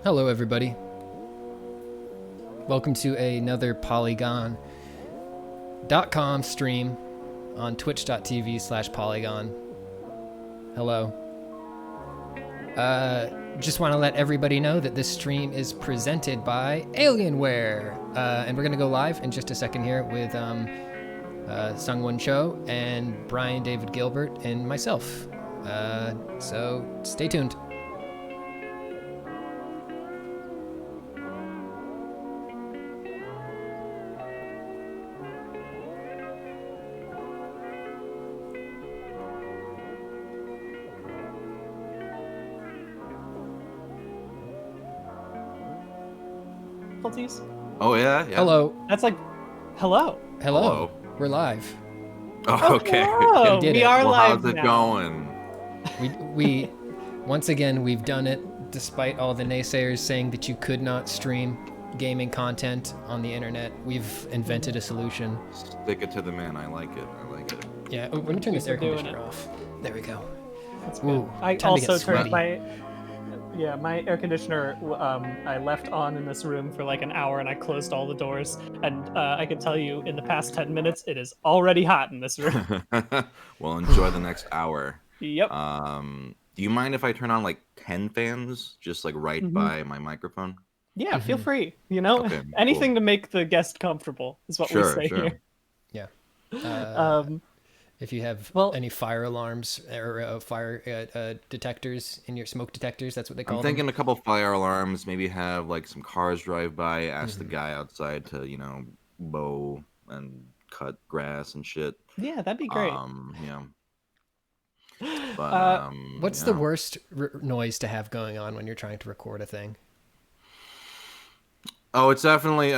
Hello, everybody. Welcome to another Polygontent stream on twitch.tv/Polygon. Hello. Just want to let everybody know that this stream is presented by Alienware. And we're going to go live in just a second here with SungWon Cho and Brian David Gilbert and myself. So stay tuned. Oh yeah. Hello. That's like, hello. Hello. We're live. Oh, okay. Hello. did We it. are Well, live how's it now. going? We once again we've done it despite all the naysayers saying that you could not stream gaming content on the internet. We've invented a solution. Stick it to the man. I like it. Yeah, let me turn this air Doing conditioner off. There we go. That's Ooh, good. I time to get also turned sweaty. my air conditioner. I left on in this room for like an hour, and I closed all the doors. And I can tell you, in the past 10 minutes, it is already hot in this room. Well, enjoy the next hour. Yep. Do you mind if I turn on like 10 fans, just like right by my microphone? Yeah, feel free. You know, Okay, anything cool. to make the guest comfortable is what we say here. Yeah. If you have Well- any fire alarms or fire detectors in your smoke detectors, that's what they call I'm them. thinking a couple fire alarms. Maybe have like some cars drive by. Ask the guy outside to mow and cut grass and shit. Yeah, that'd be great. Yeah. But What's the worst noise to have going on when you're trying to record a thing? Oh, it's definitely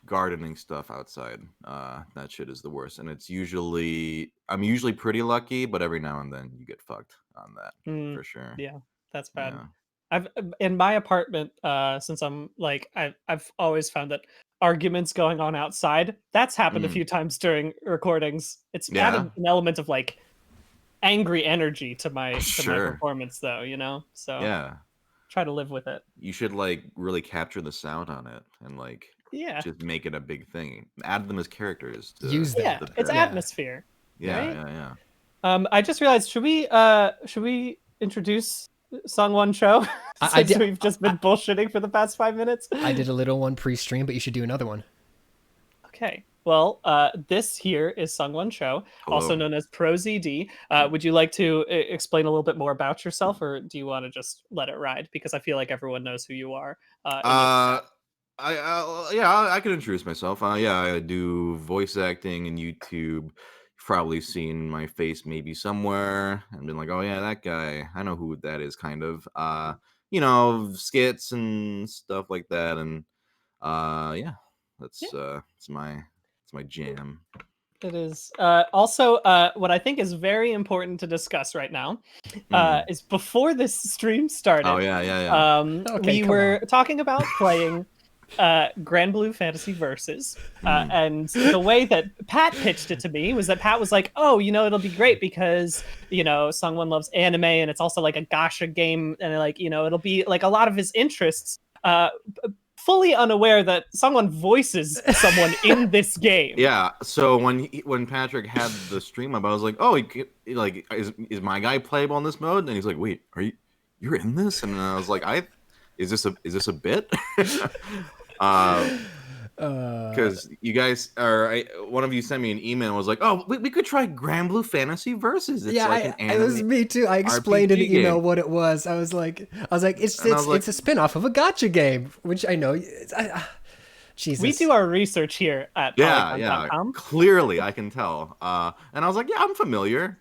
gardening stuff outside. That shit is the worst, and I'm usually pretty lucky, but every now and then you get fucked on that for sure. Yeah, that's bad. Yeah. I've in my apartment, since I'm like I've always found that arguments going on outside, that's happened a few times during recordings. It's added an element of like angry energy to my performance though, So Yeah. try to live with it. You should like really capture the sound on it and like just make it a big thing. Add them as characters. Use that. the It's bit. atmosphere. Yeah, right? yeah. I just realized, should we introduce SungWon Cho? Since we've just been bullshitting for the past 5 minutes. I did a little one pre-stream, but you should do another one. Okay. Well, this here is SungWon Cho, also Hello. known as ProZD. Would you like to explain a little bit more about yourself, or do you want to just let it ride? Because I feel like everyone knows who you are. I can introduce myself. I do voice acting in YouTube. You've probably seen my face maybe somewhere and been like, oh yeah, that guy. I know who that is, kind of. Skits and stuff like that. And it's my jam. It is. Also, what I think is very important to discuss right now is before this stream started. Oh yeah. Okay, we were talking about playing Grand Blue Fantasy Versus, and the way that Pat pitched it to me was that Pat was like, "Oh, it'll be great because SungWon loves anime, and it's also like a gacha game, and like it'll be like a lot of his interests." Fully unaware that someone voices someone in this game. Yeah. So when Patrick had the stream up, I was like, "Oh, is my guy playable in this mode?" And he's like, "Wait, you're in this?" And I was like, "Is this a bit?" Because you guys one of you sent me an email and was like, "Oh, we could try Grand Blue Fantasy Versus." It's like an it was me too. I explained in RPG an email game. what it was. I was like, it's a spin-off of a gacha game, which I know. Jesus. We do our research here at Polygontent.com. Clearly, I can tell. And I was like, "Yeah, I'm familiar.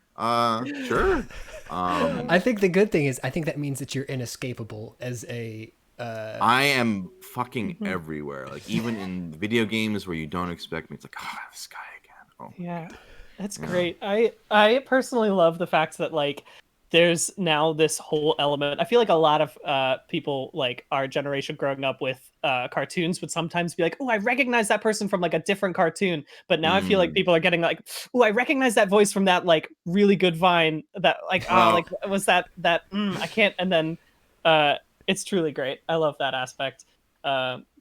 Sure." I think the good thing is, I think that means that you're inescapable as a. I am fucking everywhere. Like even in video games where you don't expect me, it's like, oh, this guy again. Oh, yeah, that's great. I personally love the fact that like there's now this whole element. I feel like a lot of people like our generation growing up with cartoons would sometimes be like, oh, I recognize that person from like a different cartoon. But now I feel like people are getting like, oh, I recognize that voice from that like really good Vine that like, like was that I can't. And then It's truly great. I love that aspect.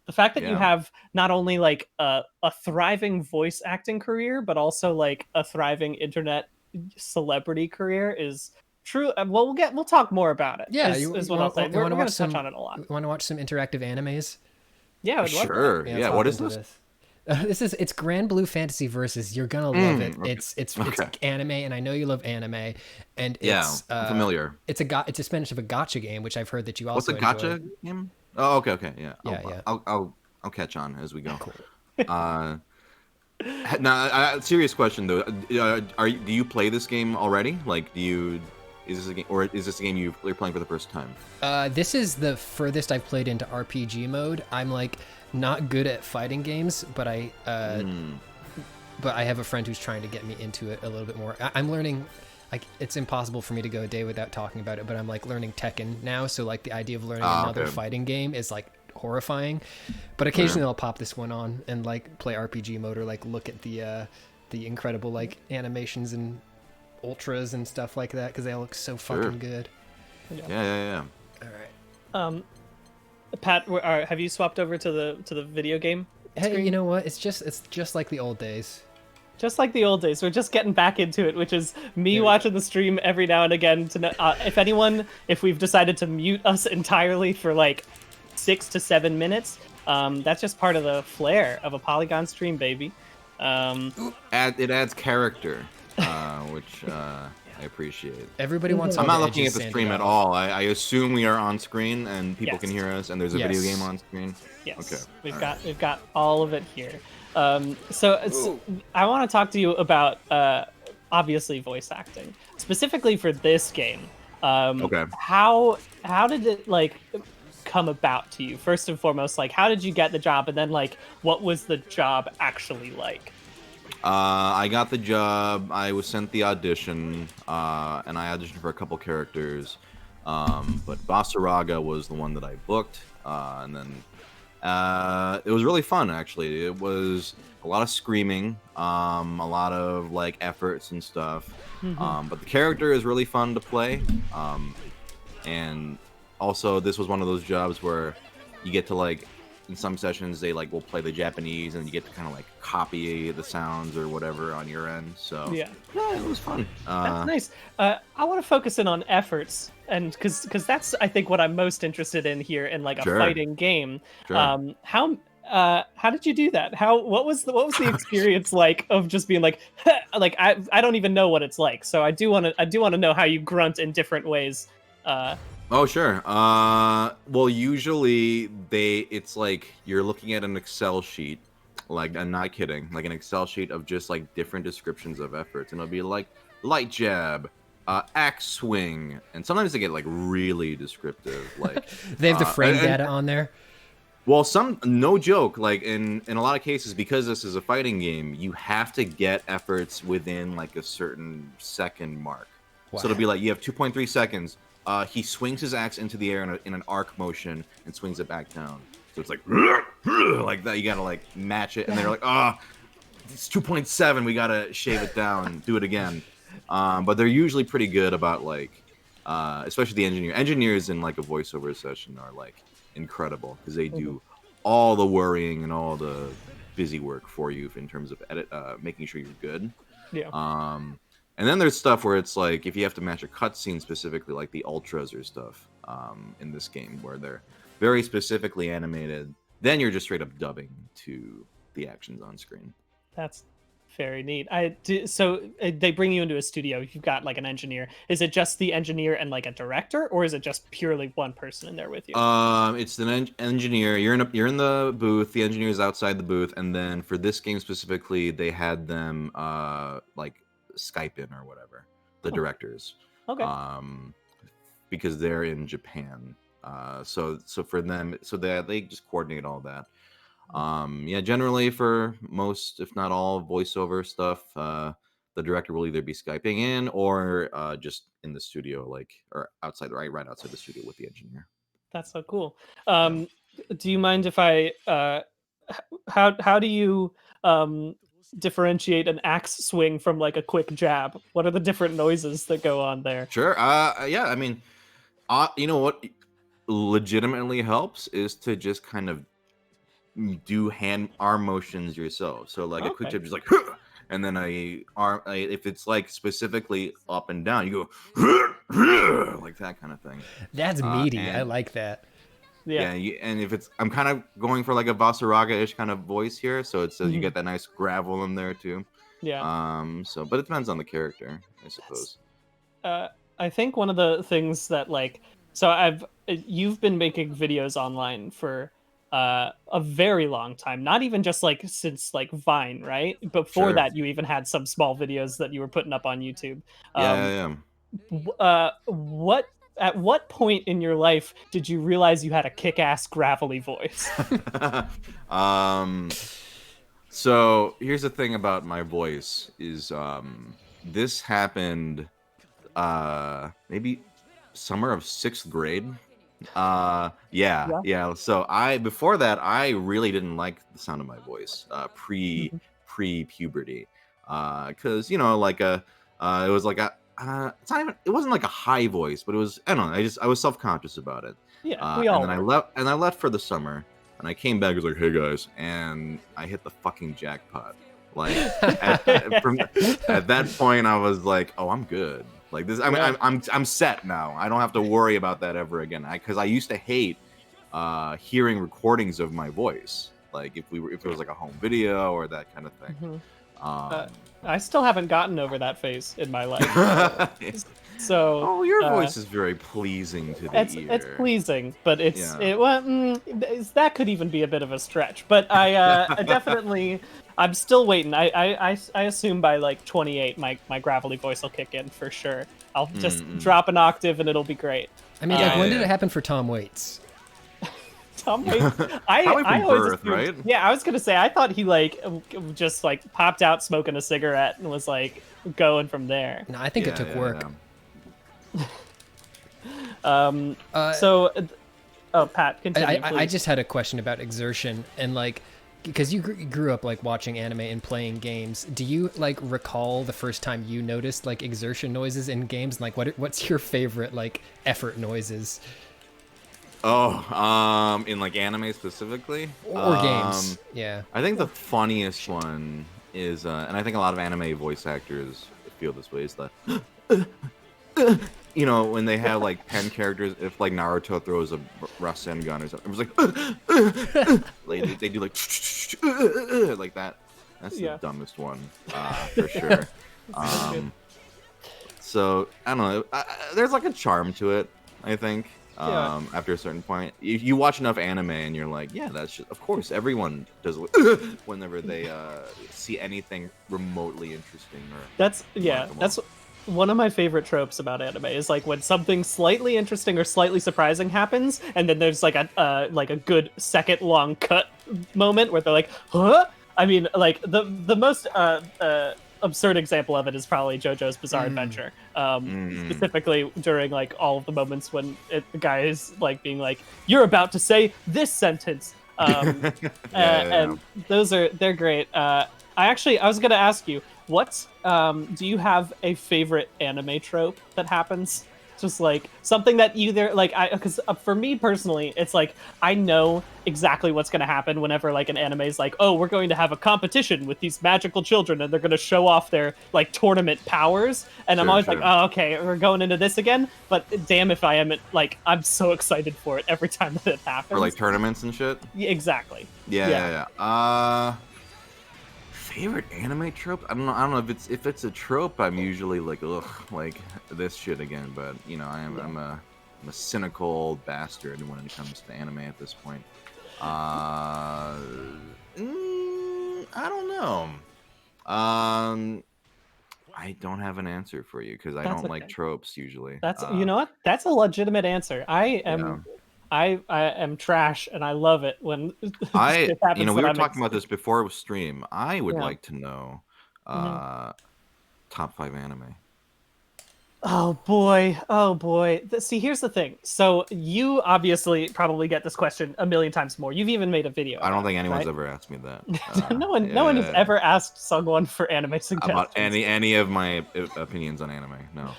The fact that you Yeah. have not only like a thriving voice acting career, but also like a thriving internet celebrity career is true. Well, we'll talk more about it. Yeah, Is what I'll say. We're going to touch on it a lot. Want to watch some interactive animes? Yeah, I would love that. Sure. Yeah, Yeah. let's What hop is into this? It's Grand Blue Fantasy Versus. You're gonna love it. Okay. It's Okay. anime, and I know you love anime. And Yeah, it's I'm familiar. It's a spin-off of a gotcha game, which I've heard that you What's also a gotcha enjoy. game? Oh, okay. Yeah. Yeah. I'll catch on as we go. Now, serious question though. Do you play this game already? Like, is this a game, or is this a game you're playing for the first time? This is the furthest I've played into RPG mode. I'm like not good at fighting games, but I have a friend who's trying to get me into it a little bit more. I'm learning. Like, it's impossible for me to go a day without talking about it, but I'm like learning Tekken now, so like the idea of learning another fighting game is like horrifying. But occasionally I'll pop this one on and like play RPG mode, or like look at the incredible like animations and ultras and stuff like that, because they all look so fucking good. Yeah. All right. Pat, have you swapped over to the video game? Hey, you know what? It's just like the old days. Just like the old days, we're just getting back into it, which is me watching the stream every now and again. To know, if we've decided to mute us entirely for like 6 to 7 minutes, that's just part of the flair of a Polygon stream, baby. It adds character, which I appreciate. Everybody wants. I'm not looking at the stream at all. I assume we are on screen and people can hear us, and there's a video game on screen. Yes. Okay. We've got all of it here. So I want to talk to you about obviously voice acting, specifically for this game. Okay. How did it like come about to you? First and foremost, like how did you get the job, and then like what was the job actually like? I got the job. I was sent the audition, and I auditioned for a couple characters. But Basaraga was the one that I booked, and then it was really fun. Actually, it was a lot of screaming, a lot of like efforts and stuff. But the character is really fun to play, and also this was one of those jobs where you get to like. In some sessions, they like will play the Japanese, and you get to kind of like copy the sounds or whatever on your end. So yeah, it was fun. That's nice. I want to focus in on efforts, and because that's I think what I'm most interested in here in like a fighting game. Sure. How did you do that? What was the experience like of just being like like I don't even know what it's like. So I do want to know how you grunt in different ways. Oh, sure. Well, usually it's like you're looking at an Excel sheet, like, I'm not kidding, like an Excel sheet of just like different descriptions of efforts, and it'll be like light jab, axe swing, and sometimes they get like really descriptive, like they have the frame data on there. Well, no joke, like in a lot of cases, because this is a fighting game, you have to get efforts within like a certain second mark. Wow. So it'll be like you have 2.3 seconds. He swings his axe into the air in an arc motion and swings it back down. So it's like that. You gotta like match it, and they're like, it's 2.7. We gotta shave it down. Do it again. But they're usually pretty good about like, especially the engineers in like a voiceover session are like incredible because they do all the worrying and all the busy work for you in terms of making sure you're good. Yeah. And then there's stuff where it's like if you have to match a cutscene specifically, like the ultras or stuff in this game where they're very specifically animated, then you're just straight up dubbing to the actions on screen. That's very neat. So they bring you into a studio. You've got like an engineer. Is it just the engineer and like a director, or is it just purely one person in there with you? It's an engineer. You're in the booth. The engineer is outside the booth, and then for this game specifically, they had them like Skype in or whatever, the directors. Okay. Because they're in Japan. So for them, so they just coordinate all that. Generally for most, if not all, voiceover stuff, the director will either be Skyping in or just in the studio, like or outside, right outside the studio with the engineer. That's so cool. Do you mind if I? How do you differentiate an axe swing from like a quick jab? What are the different noises that go on there? Sure. Yeah. I mean, you know what? legitimately helps is to just kind of do hand arm motions yourself. So like a quick Okay. tip, just like, "Huh!" And then if it's like specifically up and down, you go like that kind of thing. That's meaty. I And like that. Yeah. and if it's, I'm kind of going for like a Vasaraga-ish kind of voice here, so it's you Mhm. get that nice gravel in there too. Yeah. So but it depends on the character, I suppose. I think one of the things that like, so you've been making videos online for a very long time, not even just like since like Vine, right? Before Sure. that, you even had some small videos that you were putting up on YouTube. Yeah, Um, yeah. what at what point in your life did you realize you had a kick-ass gravelly voice? um so here's the thing about my voice is this happened maybe summer of 6th grade. Yeah. Yeah, so I before that I really didn't like the sound of my voice Mhm. pre puberty, because like it was like a it's not even, it wasn't like a high voice, but it was, I don't know, I was self-conscious about it. Yeah, we And all then were. I left for the summer, and I came back, I was like, hey guys, and I hit the fucking jackpot. Like at that point I was like, oh, I'm good. Like this, I mean, Yeah. I'm set now. I don't have to worry about that ever again. Because I used to hate hearing recordings of my voice, like if it was like a home video or that kind of thing. Mhm. Uh, Um, I still haven't gotten over that phase in my life. So oh, your voice is very pleasing to the it's ear. pleasing, but Yeah. that could even be a bit of a stretch. But I definitely, I'm still waiting. I assume by like 28, my gravelly voice will kick in for sure. I'll just Mm-mm. drop an octave and it'll be great. I mean, like, when did it happen for Tom Waits? Tom Waits, Probably I from always birth, assumed, right? yeah, I was gonna say I thought he like just like popped out smoking a cigarette and was like going from there. No, I think it took work. So, oh, Pat, continue, I please. just had a question about exertion and like, because you grew up like watching anime and playing games. Do you like recall the first time you noticed like exertion noises in games? Like, what's your favorite like effort noises? Oh, in like anime specifically, Or games? Yeah. I think the funniest one is, and I think a lot of anime voice actors feel this way, is the when they have like 10 characters, if like Naruto throws a Rasengan or something, it's like like they do like like that. That's the Yeah. dumbest one, for sure. So I don't know. There's like a charm to it, I think. Yeah. After a certain point, if you watch enough anime and you're like, yeah, that's just, of course everyone does whenever they see anything remotely interesting or That's remarkable. that's one of my favorite tropes about anime is like when something slightly interesting or slightly surprising happens, and then there's like a good second long cut moment where they're like, huh? I mean, like the most absurd example of it is probably JoJo's Bizarre Adventure. Specifically during like all of the moments when the guy is like being like, "You're about to say this sentence," and they're great. I was gonna ask you, do you have a favorite anime trope that happens? Just like something that either like because for me personally, it's like I know exactly what's going to happen whenever like an anime is like, oh, we're going to have a competition with these magical children and they're going to show off their like tournament powers, and I'm always like, oh, okay, we're going into this again. But damn, if I am like, I'm so excited for it every time that it happens. For like tournaments and shit. Yeah, exactly. Yeah. Favorite anime trope? I don't know if it's a trope. I'm usually like, ugh, like this shit again. But I'm a cynical old bastard when it comes to anime at this point. I don't know. I don't have an answer for you because I don't like tropes usually. That's you know what? That's a legitimate answer. I am trash, and I love it when shit happens. We were talking about this before stream. I would like to know top 5 anime. Oh boy. See, here's the thing. So you obviously probably get this question a million times more. You've even made a video. I don't think anyone's ever asked me that. No one has ever asked SungWon for anime suggestions about any of my opinions on anime. No.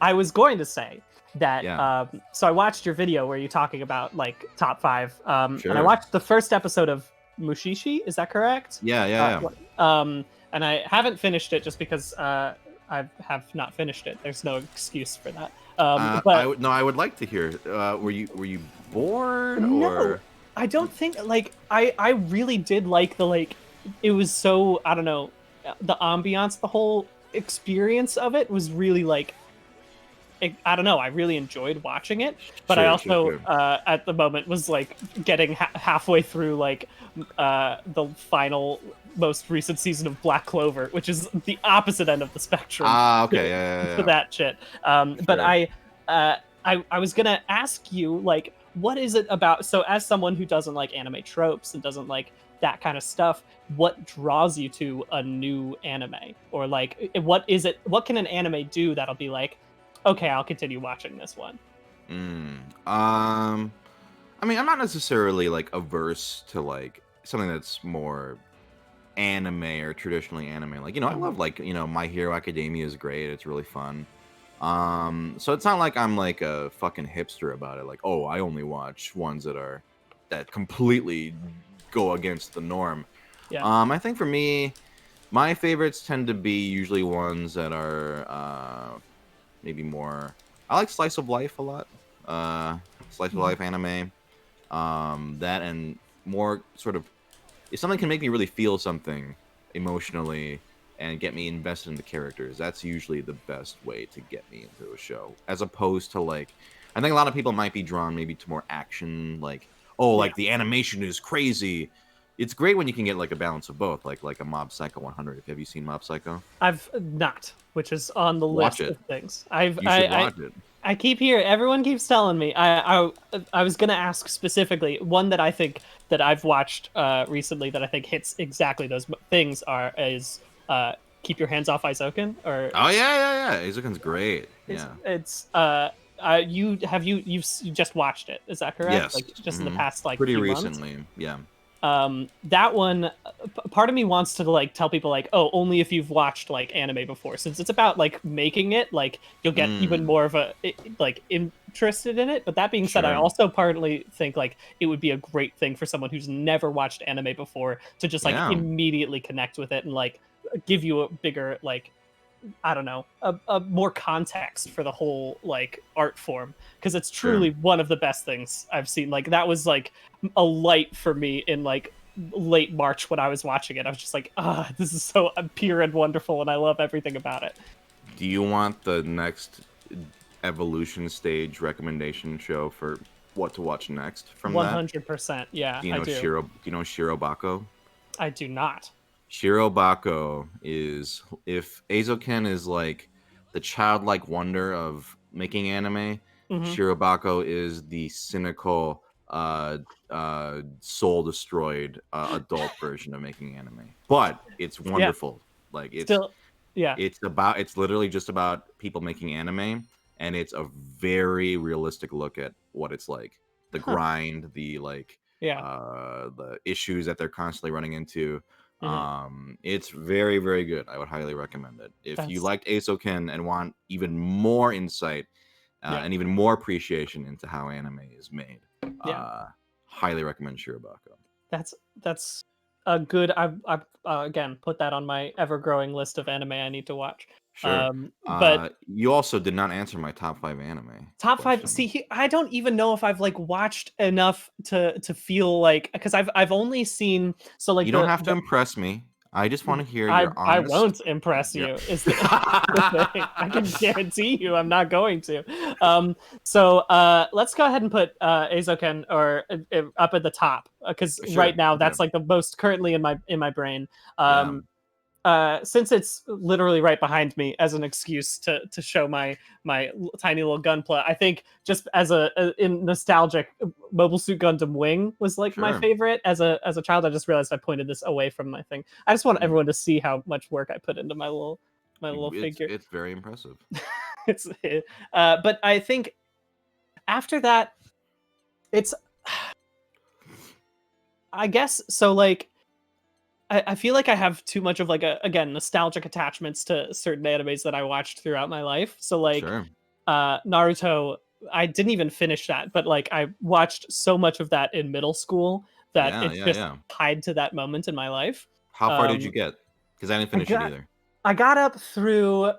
I was going to say that Yeah. so I watched your video where you're talking about like top 5, and I Sure. watched the first episode of Mushishi. Is that correct? Yeah. And I haven't finished it just because I have not finished it. There's no excuse for that. But I would like to hear. Were you bored no, or? I don't think like I really did like the like it was so I don't know the ambiance, the whole experience of it was really like I don't know. I really enjoyed watching it, but I also at the moment was like getting halfway through like the final most recent season of Black Clover, which is the opposite end of the spectrum. Okay, yeah. For that shit. But I was gonna ask you like, what is it about? So as someone who doesn't like anime tropes and doesn't like that kind of stuff, what draws you to a new anime, or like what is it? What can an anime do that'll be like? Okay, I'll continue watching this one. I mean, I'm not necessarily like averse to like something that's more anime or traditionally anime. Like, I love like, My Hero Academia is great. It's really fun. So it's not like I'm like a fucking hipster about it. Like, oh, I only watch ones that completely go against the norm. Yeah. I think for me, my favorites tend to be usually ones that are maybe more. I like slice of life a lot. Slice of life anime. That and more sort of, if something can make me really feel something emotionally and get me invested in the characters, that's usually the best way to get me into a show. As opposed to like, I think a lot of people might be drawn maybe to more action, like, like the animation is crazy. It's great when you can get like a balance of both, like a Mob Psycho 100. Have you seen Mob Psycho? I've not, which is on the list of things. You should watch it. I keep hearing, everyone keeps telling me. I was gonna ask specifically one that I think that I've watched recently that I think hits exactly those things is Keep Your Hands Off Aizoken. Or oh yeah. Aizoken's great. It's you just watched it? Is that correct? Yes. Like just in the past like pretty few recently. Months? Yeah. That one, part of me wants to like tell people like, oh, only if you've watched like anime before, since it's about like making it, like you'll get even more of a like interested in it. But that being said, I also partly think like it would be a great thing for someone who's never watched anime before to just like immediately connect with it and like give you a bigger like, I don't know, a more context for the whole like art form, because it's truly one of the best things I've seen. Like that was like a light for me in like late March when I was watching it. I was just like, this is so pure and wonderful, and I love everything about it. Do you want the next evolution stage recommendation show for what to watch next from 100%, yeah. Do you know do you know Shirobako? I do not. Shirobako is, if Aizoken is like the childlike wonder of making anime, Shirobako is the cynical, soul-destroyed adult version of making anime. But it's wonderful. Like it's still, it's literally just about people making anime, and it's a very realistic look at what it's like. The grind, the like, the issues that they're constantly running into. It's very, very good. I would highly recommend it. If you liked Aizoken and want even more insight and even more appreciation into how anime is made, highly recommend Shirobako. That's a good. I've again put that on my ever-growing list of anime I need to watch. Sure. But you also did not answer my top 5 anime. Top 5. See, I don't even know if I've like watched enough to feel like, because I've only seen, so like you don't have to impress me. I just want to hear your honest. I won't impress you. Is the thing. I can guarantee you, I'm not going to. So let's go ahead and put Aizoken or up at the top, because right now that's like the most currently in my brain. Since it's literally right behind me as an excuse to show my tiny little gunpla, I think just as in nostalgic, Mobile Suit Gundam Wing was like my favorite as a child. I just realized I pointed this away from my thing. I just want everyone to see how much work I put into my little figure. It's very impressive. But I think after that, it's, I guess so. Like, I feel like I have too much of like again nostalgic attachments to certain animes that I watched throughout my life. So like Naruto I didn't even finish that, but like I watched so much of that in middle school that Yeah, it's yeah, just yeah. tied to that moment in my life. How far did you Um, get? Because I didn't I finish it got either. I got up through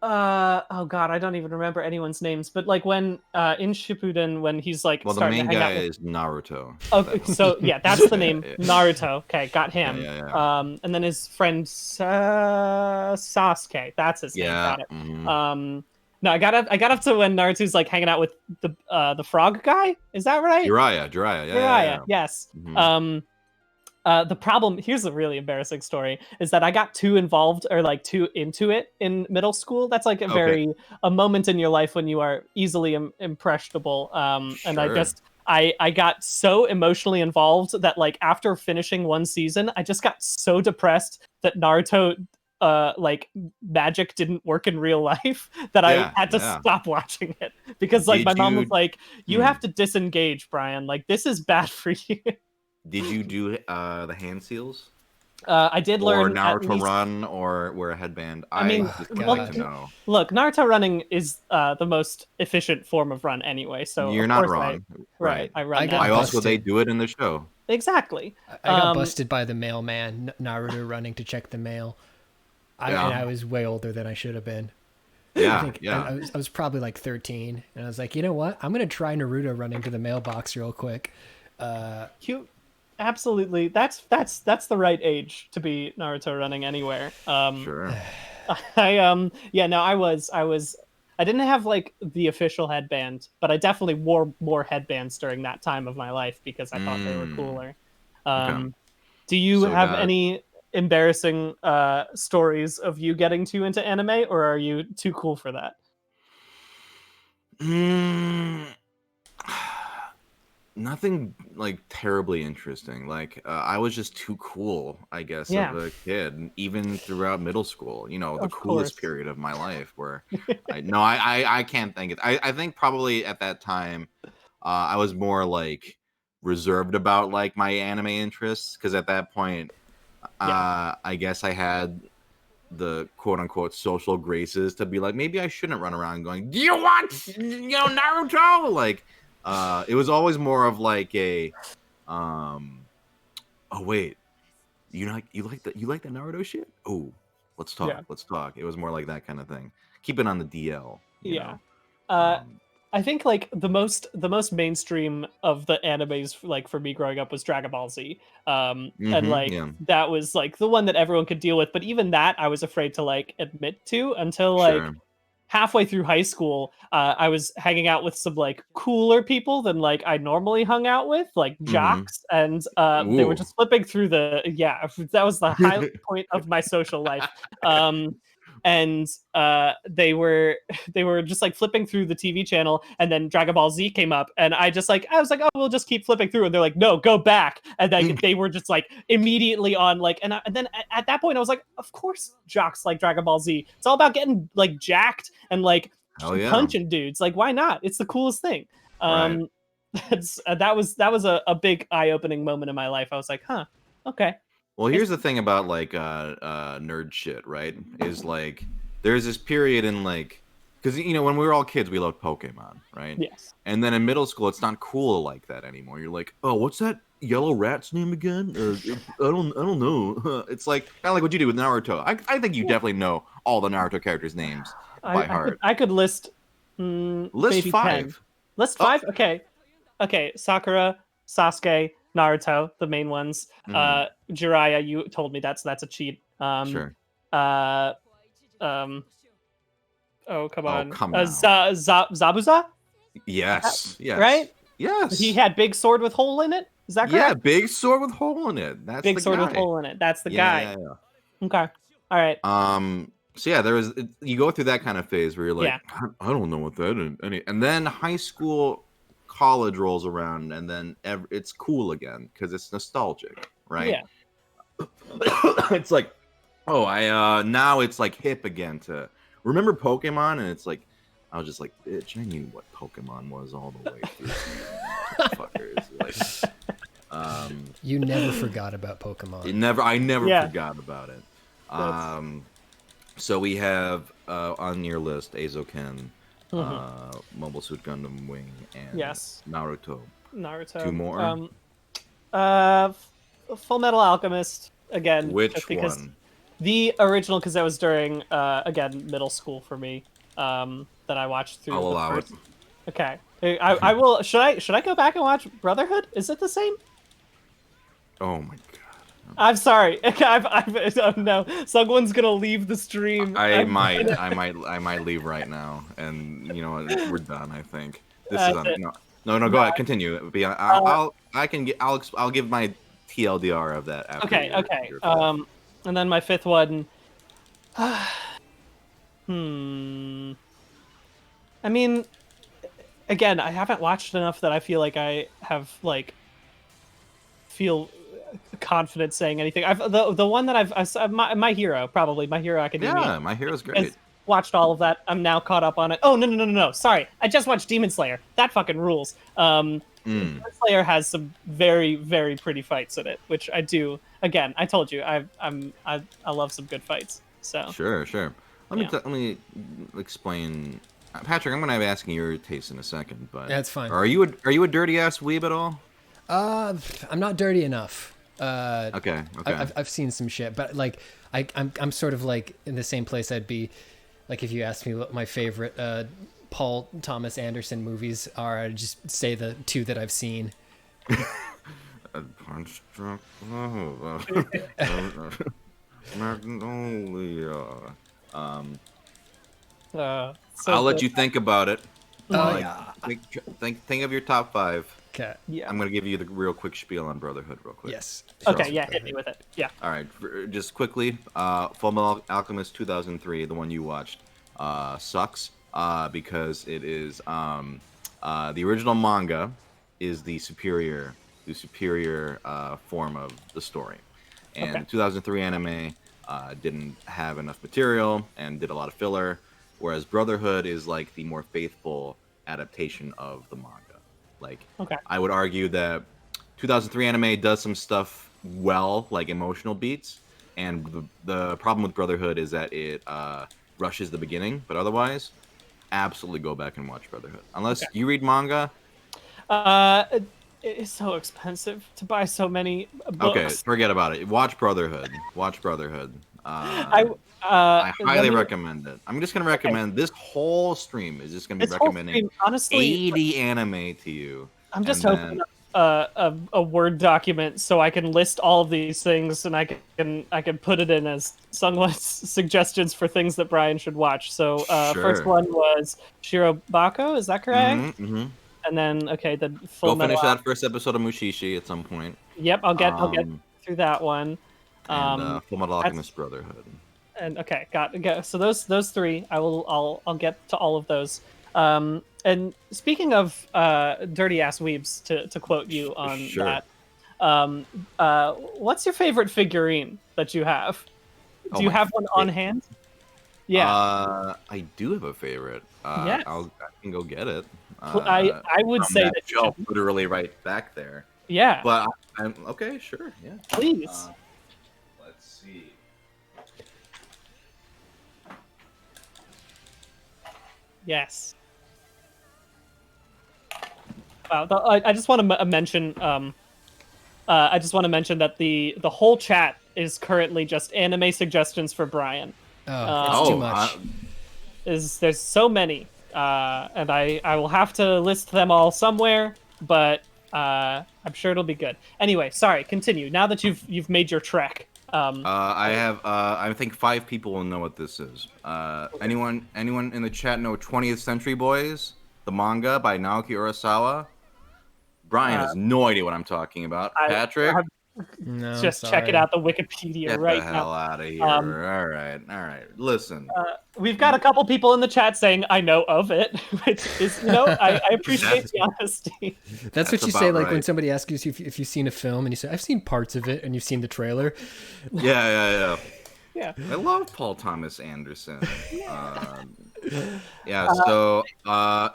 oh god, I don't even remember anyone's names, but like when in Shippuden when he's like Well, the starting to main hang guy out with is Naruto. okay, so yeah, that's the name, Yeah, Naruto. Okay, got yeah, him. yeah, yeah. And then his friend Sasuke, that's his name. Yeah. Got it. Mhm. No, I got up to when Naruto's like hanging out with the frog guy. Is that right? Jiraiya. Yeah, yeah, Jiraiya, yeah. yes. Mhm. The problem here's a really embarrassing story is that I got too involved or like too into it in middle school. That's like Okay. a moment in your life when you are easily impressionable. And I Sure. just I got so emotionally involved that like after finishing one season, I just got so depressed that Naruto like magic didn't work in real life that I Yeah, had to yeah. stop watching it because like Did my mom was you like, you hmm, have to disengage, Brian. Like this is bad for you. did you do the hand seals I did or learn at Naruto least. Run or wear a headband? I I mean, Oh just would like to God. know. look, Naruto running is the most efficient form of run anyway. So You're of not course I, wrong. right, Right. I I run got Why that. else But would they busted. do it in the show? exactly. I got busted by the mailman, Naruto running to check the mail. And Yeah. I was way older than I should have been. I Yeah, think yeah. I was probably like 13, and I was like, you know what? I'm gonna try Naruto running to the mailbox real quick. You absolutely. That's the right age to be Naruto running anywhere. Sure. I yeah, no, I didn't have like the official headband, but I definitely wore more headbands during that time of my life because I thought they were Mm. cooler. Okay. Um, do you So have got any embarrassing stories of you getting too into anime, or are you too cool for that? mm, nothing like terribly interesting. Like I was just too cool, I guess, of Yeah, a kid, even throughout middle school. The of coolest course. period of my life. Where I no, I can't think it. I think probably at that time, I was more like reserved about like my anime interests because at that point, Yeah, I guess I had the quote unquote social graces to be like, maybe I shouldn't run around going, do you want, Naruto? Like, it was always more of like a, um, oh wait, you like the Naruto shit? Oh, yeah, let's talk. It was more like that kind of thing. Keep it on the DL, you yeah. know. Uh, Um, I think like the most mainstream of the animes like for me growing up was Dragon Ball Z. And like yeah, that was like the one that everyone could deal with, but even that I was afraid to like admit to until like sure. halfway through high school. I was hanging out with some like cooler people than like I normally hung out with, like Mm-hmm. jocks, and they were Ooh. just flipping through the yeah. That was the high point of my social life. And they were just like flipping through the TV channel, and then Dragon Ball Z came up, and I was like, oh, we'll just keep flipping through, and they're like, no, go back, and like they were just like immediately on like, and then at that point I was like, of course jocks like Dragon Ball Z. It's all about getting like jacked and like Hell yeah. punching dudes. Like, why not? It's the coolest thing. Right. That was a big eye opening moment in my life. I was like, huh, okay. Well, It's, here's the thing about like nerd shit, right? Is like there's this period in like because when we were all kids we loved Pokemon, right? yes. And then in middle school it's not cool like that anymore. You're like, oh, what's that yellow rat's name again? I don't know. It's like kind of like what you do with Naruto. I think you Yeah. definitely know all the Naruto characters' names by heart. I could list List maybe 10. 5. List Oh, 5? Okay. Okay. Sakura, Sasuke, Naruto, the main ones. mhm, Jiraiya, you told me that's a cheat. sure. Uh um oh come Oh, on. come now. Zabuza? Yes, Right? yes, He yes. had big sword with hole in it. Is that Yeah, correct? big sword with hole in it. That's Big the sword with guy. hole in it. That's the Yeah, guy. yeah, yeah. Okay. All right. So yeah, you go through that kind of phase where you're like, Yeah. I don't know what that is. And then high school, college rolls around, and then it's cool again because it's nostalgic, right? Yeah. It's like, oh, I now it's like hip again to remember Pokemon, and it's like, I was just like, bitch, I knew what Pokemon was all the way through. Fuckers, like, You never forgot about Pokemon. I never Yeah. forgot about it. That's So we have on your list Azoken, Mobile Suit Gundam Wing, and Yes. Naruto. 2 more. Full Metal Alchemist again. Which just because one? The original, because that was during again middle school for me. That I watched through I'll the allow first. it. Okay, I will. Should I go back and watch Brotherhood? Is it the same? Oh my god. I'm sorry. Oh no, someone's gonna leave the stream. I might leave right now, and you know what? We're done. I think this is That's it. no. Go ahead, continue. I'll give my TLDR of that after. Okay. Your fifth. And then my fifth one. I mean, again, I haven't watched enough that I feel like I have feel confident saying anything. The one that I've my hero, probably My Hero Academia. Yeah, My Hero's great. Watched all of that. I'm now caught up on it. Oh no! Sorry, I just watched Demon Slayer. That fucking rules. Demon Slayer has some very very pretty fights in it, which I do. Again, I told you I love some good fights. So Sure. Let me explain. Patrick, I'm gonna be asking your taste in a second, but That's fine. Are you a dirty ass weeb at all? I'm not dirty enough. Okay. I've seen some shit, but like I'm sort of like in the same place I'd be like if you asked me what my favorite Paul Thomas Anderson movies are, I'd just say the two that I've seen. Punch Drunk Magnolia. I'll let you think about it. Yeah. Think of your top 5. Okay. yeah. I'm gonna give you the real quick spiel on Brotherhood, real quick. Yes. Okay. Yeah. Hit me with it. Yeah. All right, just quickly. Full Metal Alchemist 2003, the one you watched, sucks because it is the original manga is the superior form of the story, and the 2003 anime didn't have enough material and did a lot of filler, whereas Brotherhood is like the more faithful adaptation of the manga. Like, I would argue that 2003 anime does some stuff well, like emotional beats, and the problem with Brotherhood is that it rushes the beginning, but otherwise, absolutely go back and watch Brotherhood. Unless you read manga. It is so expensive to buy so many books. Okay, forget about it. Watch Brotherhood. I highly recommend it. I'm just gonna recommend this whole stream is just gonna be recommending honestly 80 anime to you. I'm just opening up a Word document so I can list all of these things, and I can put it in as SungWon's suggestions for things that Brian should watch. So first one was Shirobako, is that correct? Mm-hmm. And then the Go finish that first episode of Mushishi at some point. Yep, I'll get through that one. And Full Metal Alchemist Brotherhood. And got so those 3 I'll get to all of those. And speaking of dirty ass weebs, to quote you on that, what's your favorite figurine that you have? Do you have one on hand? Yeah. I do have a favorite. Yes. I can go get it. I would say that shelf literally right back there. Yeah. But I'm okay, sure, yeah. Please. Let's see. Yes. Wow. I just want to mention. I just want to mention that the whole chat is currently just anime suggestions for Brian. Oh, it's too much. There's so many, and I will have to list them all somewhere, but I'm sure it'll be good. Anyway, sorry. Continue. Now that you've made your trek. I think 5 people will know what this is. Anyone in the chat know 20th Century Boys, the manga by Naoki Urasawa? Brian has no idea what I'm talking about. Patrick? No, just check it out, the Wikipedia right now. Get the hell out of here. All right. Listen. We've got a couple people in the chat saying, I know of it, which is, I appreciate the honesty. That's what you say, like, when somebody asks you if you've seen a film, and you say, I've seen parts of it, and you've seen the trailer. Yeah. Yeah. I love Paul Thomas Anderson. So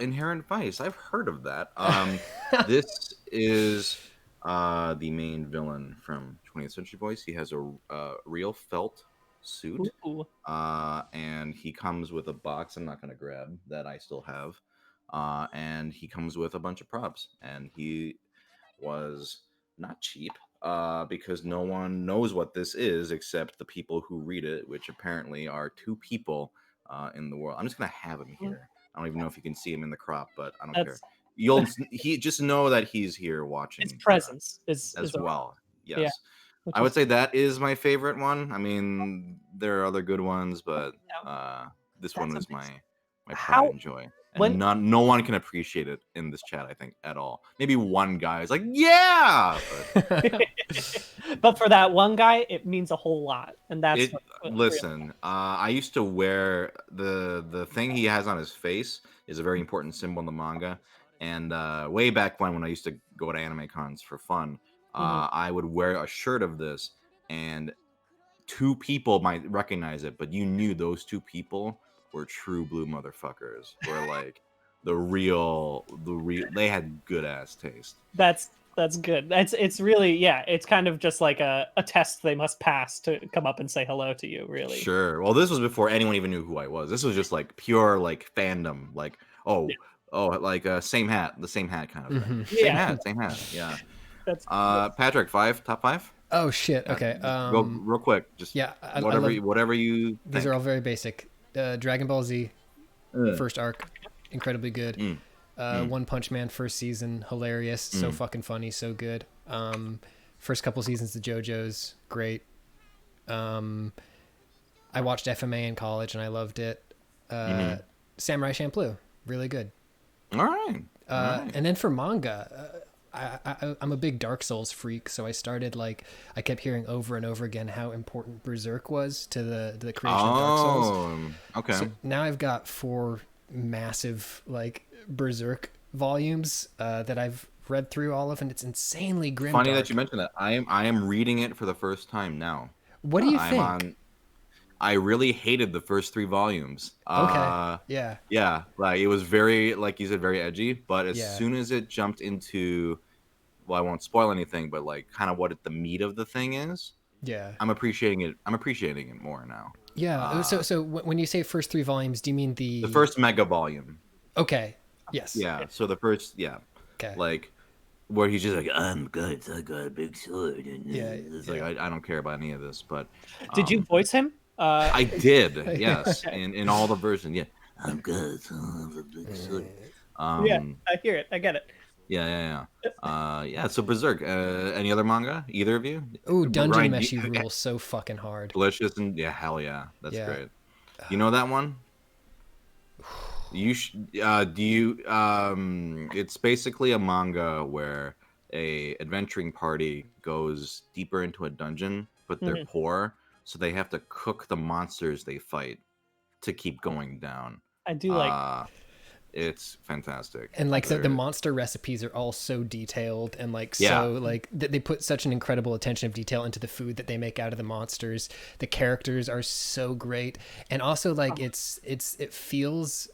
Inherent Vice, I've heard of that. This is the main villain from 20th Century Boys. He has a real felt suit. Ooh. And he comes with a box I'm not going to grab that I still have. And he comes with a bunch of props. And he was not cheap because no one knows what this is except the people who read it, which apparently are two people in the world. I'm just going to have him here. I don't even know if you can see him in the crop, but I don't care. He just know that he's here watching. His presence is as well. Yes. Yeah, I would say that is my favorite one. I mean, there are other good ones, but this one is my pride and joy. And no one can appreciate it in this chat, I think, at all. Maybe one guy is like, yeah! But for that one guy, it means a whole lot. And that's listen, I used to wear the thing he has on his face is a very important symbol in the manga. And way back when I used to go to anime cons for fun, I would wear a shirt of this, and two people might recognize it, but you knew those two people were true blue motherfuckers. Were like the real. They had good ass taste. That's good. It's really it's kind of just like a test they must pass to come up and say hello to you. Really. Sure. Well, this was before anyone even knew who I was. This was just like pure like fandom. Like like same hat, the same hat kind of thing. Same hat. Yeah. That's Patrick, top 5. Oh shit. Okay. Real quick, just whatever you. These are all very basic. Dragon Ball Z, first arc, incredibly good. One Punch Man first season, hilarious, so fucking funny, so good. First couple seasons of JoJo's, great. I watched FMA in college and I loved it. Samurai Champloo, really good. All right. And then for manga, I'm a big Dark Souls freak, so I started I kept hearing over and over again how important Berserk was to the creation of Dark Souls. Okay. So now I've got 4 massive Berserk volumes that I've read through all of, and it's insanely grim. Funny that you mentioned that. I am reading it for the first time now. What do you think? I really hated the first 3 volumes. Okay. Yeah. Yeah. Like it was very, like you said, very edgy. But as soon as it jumped into, well, I won't spoil anything, but like kind of what the meat of the thing is. Yeah. I'm appreciating it more now. Yeah. So when you say first 3 volumes, do you mean the first mega volume? Okay. Yes. Yeah. So the first, Okay. Like where he's just like, I'm good. I got a big sword. And it's like I don't care about any of this. But did you voice him? I did, yes, in all the versions. Yeah, I'm good. I hear it. I get it. Yeah. So Berserk. Any other manga? Either of you? Ooh, Dungeon Meshi rules so fucking hard. Delicious and hell yeah, that's great. You know that one? You do you? It's basically a manga where a adventuring party goes deeper into a dungeon, but they're poor. So they have to cook the monsters they fight to keep going down. I do like. It's fantastic. And the monster recipes are all so detailed and they put such an incredible attention of detail into the food that they make out of the monsters. The characters are so great, and also it feels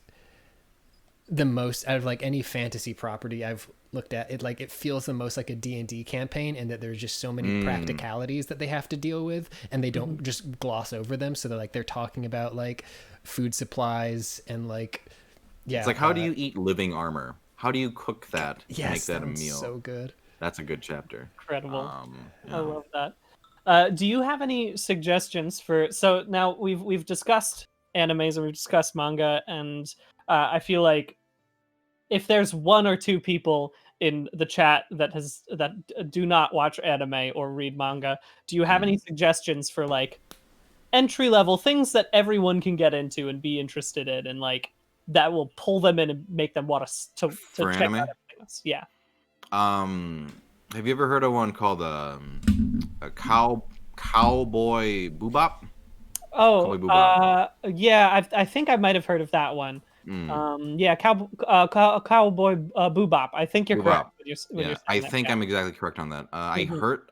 the most out of any fantasy property I've looked at. It feels the most like a D&D campaign, and that there's just so many practicalities that they have to deal with, and they don't just gloss over them. So they're talking about food supplies and it's how do you eat living armor? How do you cook that to make that a meal? So good. That's a good chapter. Incredible. I love that. Do you have any suggestions for? So now we've discussed animes and we've discussed manga, and I feel like if there's 1 or 2 people in the chat that do not watch anime or read manga, do you have any suggestions for entry level things that everyone can get into and be interested in, and that will pull them in and make them want to check anime? out everything else? Yeah. Have you ever heard of one called a Cowboy Bebop? Oh, yeah. I think I might have heard of that one. Cowboy Bebop. I think you're correct. I think I'm exactly correct on that. I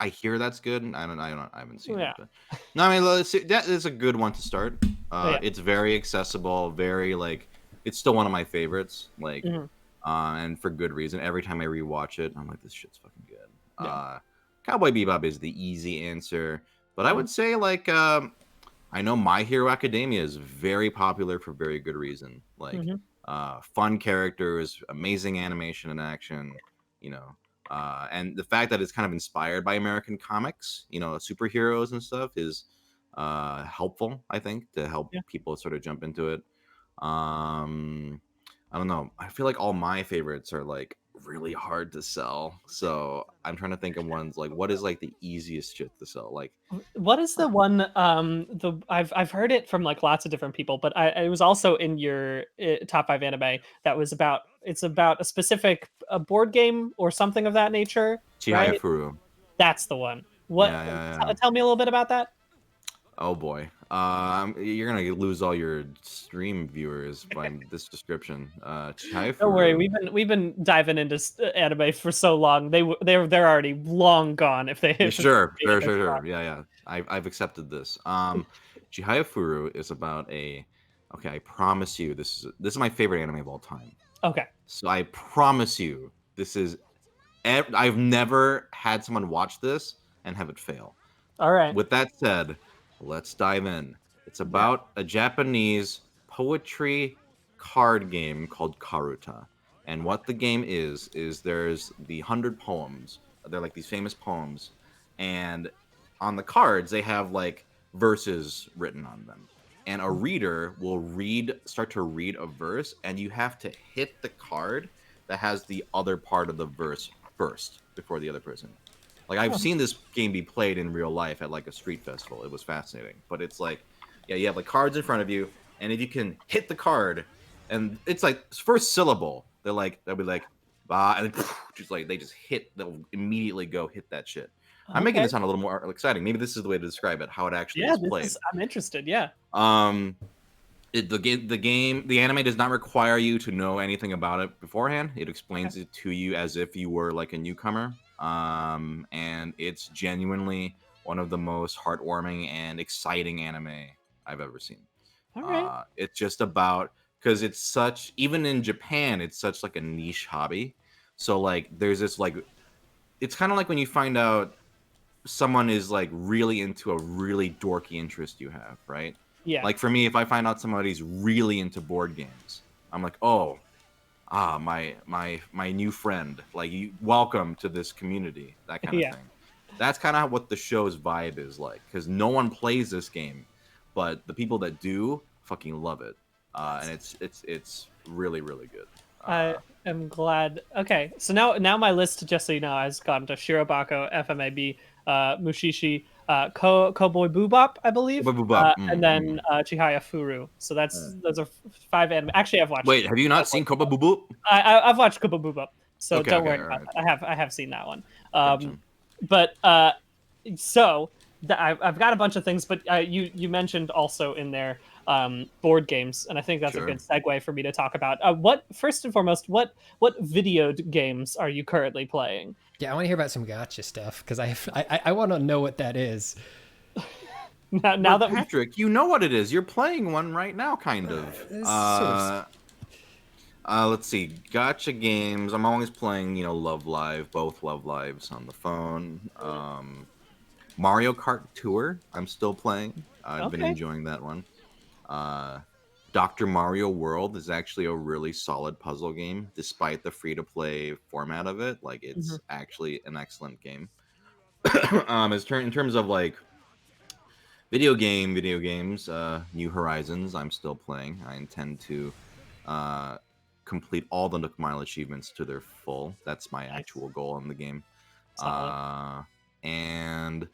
hear that's good. I haven't seen it. But... No, I mean, that is a good one to start. It's very accessible. Very it's still one of my favorites. And for good reason. Every time I rewatch it, I'm like, this shit's fucking good. Cowboy Bebop is the easy answer, but I would say I know My Hero Academia is very popular for very good reason. Like, Hmm. fun characters, amazing animation and action, you know, and the fact that it's kind of inspired by American comics, you know, superheroes and stuff is helpful, I think, to help Yeah. people sort of jump into it. Um, I don't know. I feel like all my favorites are like really hard to sell. So I'm trying to think of ones like what is like the easiest shit to sell? Like, What is the one? I've heard it from like lots of different people, but it was also in your top five anime that was about. It's about a specific board game or something of that nature, Chihaya right? Furu. That's the one. What? Yeah, yeah, yeah. Tell me a little bit about that. Oh boy. You're gonna lose all your stream viewers by this description. Chihaya Don't worry, Furu. we've been diving into anime for so long. They're already long gone if they if it's Sure, being sure, this sure, long. sure. Yeah, yeah. I've accepted this. Chihaya Furu is about a. Okay, I promise you, this is my favorite anime of all time. Okay. So I promise you, this is. I've never had someone watch this and have it fail. All right. With that said, let's dive in. It's Yeah. about a Japanese poetry card game called Karuta. And what the game is there's the 100 poems. They're like these famous poems. And on the cards, they have like verses written on them. And a reader will start to read a verse, and you have to hit the card that has the other part of the verse first before the other person. Like I've Huh. seen this game be played in real life at like a street festival. It was fascinating. But it's like, yeah, you have like cards in front of you, and if you can hit the card, and it's like first syllable, they'll be like, bah, and then just like they just they'll immediately go hit that shit. I'm making Okay. this sound a little more exciting. Maybe this is the way to describe it, how it actually Yeah, is played. I'm interested. Yeah. Um, the anime does not require you to know anything about it beforehand. It explains it to you as if you were like a newcomer. And it's genuinely one of the most heartwarming and exciting anime I've ever seen. All right. It's just about because it's such even in Japan, it's such like a niche hobby. So like there's this like it's kind of like when you find out someone is like really into a really dorky interest you have, right? Yeah. Like for me, if I find out somebody's really into board games, I'm like, oh, my new friend, like welcome to this community, that kind of Yeah. thing. That's kind of what the show's vibe is like, because no one plays this game, but the people that do fucking love it, and it's really really good. I am glad. Okay, so now my list, just so you know, has gone to Shirobako, FMAB, Mushishi, Cowboy Bebop, I believe, and then Chihaya Furu. So those are five anime. Actually, I've watched. Wait, have you not seen Koba Boo Boo? I've watched Cowboy Bebop, so Okay, don't okay, worry all about right. that. I have seen that one. Gotcha. But so I've got a bunch of things, but you mentioned also in there board games, and I think that's a Sure. good segue for me to talk about. What first and foremost, what video games are you currently playing? Yeah, I want to hear about some gotcha stuff because I want to know what that is. Now that Patrick, you know what it is. You're playing one right now, kind of. Sort of. Let's see. Gotcha games. I'm always playing, Love Live, both Love Lives on the phone. Mario Kart Tour, I'm still playing. I've been Okay. enjoying that one. Dr. Mario World is actually a really solid puzzle game, despite the free-to-play format of it. Like, it's actually an excellent game. In terms of, like, video games, New Horizons, I'm still playing. I intend to complete all the Nook Mile achievements to their full. That's my actual goal in the game. Solid. And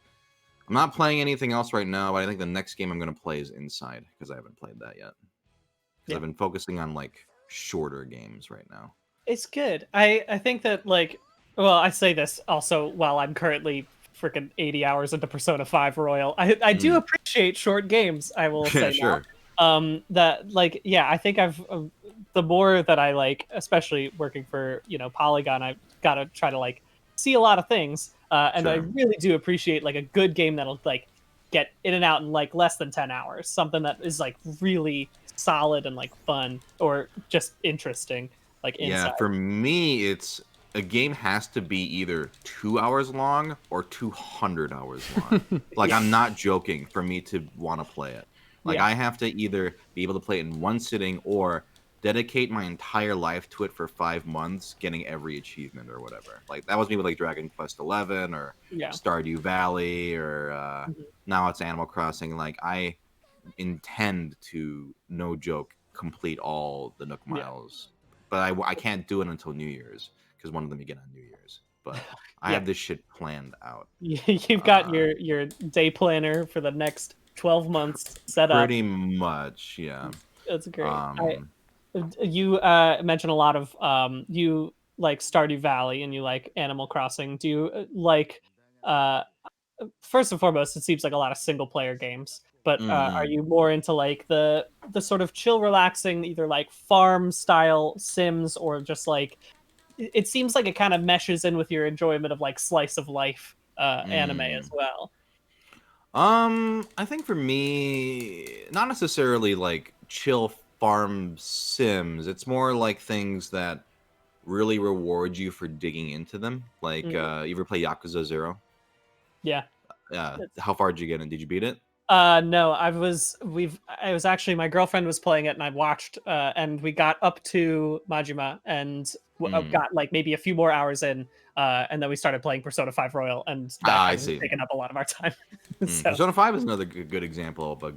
I'm not playing anything else right now, but I think the next game I'm going to play is Inside, because I haven't played that yet. Because I've been focusing on, like, shorter games right now. It's good. I think that, like, well, I say this also while I'm currently freaking 80 hours into Persona 5 Royal. I do appreciate short games, I will say. Sure. That, like, yeah, I think I've the more that I, like, especially working for, Polygon, I've got to try to, like, see a lot of things, and I really do appreciate, like, a good game that'll, like, get in and out in, like, less than 10 hours, something that is, like, really solid and, like, fun or just interesting, like, Inside. Yeah, for me, a game has to be either 2 hours long or 200 hours long. Like, I'm not joking for me to want to play it. Like Yeah. I have to either be able to play it in one sitting or dedicate my entire life to it for 5 months, getting every achievement or whatever. Like that was me with like Dragon Quest 11 or Yeah. Stardew Valley or Mhm. now it's Animal Crossing. Like I intend to, no joke, complete all the Nook Yeah. Miles, but I can't do it until New Year's because one of them you get on New Year's. But I Yeah. have this shit planned out. You've got Uh, your day planner for the next 12 months set up. Pretty much, yeah. That's great. Um, You mentioned a lot of you like Stardew Valley and you like Animal Crossing. Do you like uh first and foremost, it seems like a lot of single player games, but are mm-mm. you more into like the sort of chill, relaxing, either like farm style Sims or just like it seems like it kind of meshes in with your enjoyment of like slice of life anime as Mm. well. I think for me, not necessarily like chill farm sims. It's more like things that really reward you for digging into them. Like, Mhm. you ever play Yakuza 0? Yeah. How far did you get in? Did you beat it? No, I was actually my girlfriend was playing it and I watched and we got up to Majima and Mm. got like maybe a few more hours in and then we started playing Persona 5 Royal and that I has see. taken up a lot of our time. So, Persona 5 is another good example of a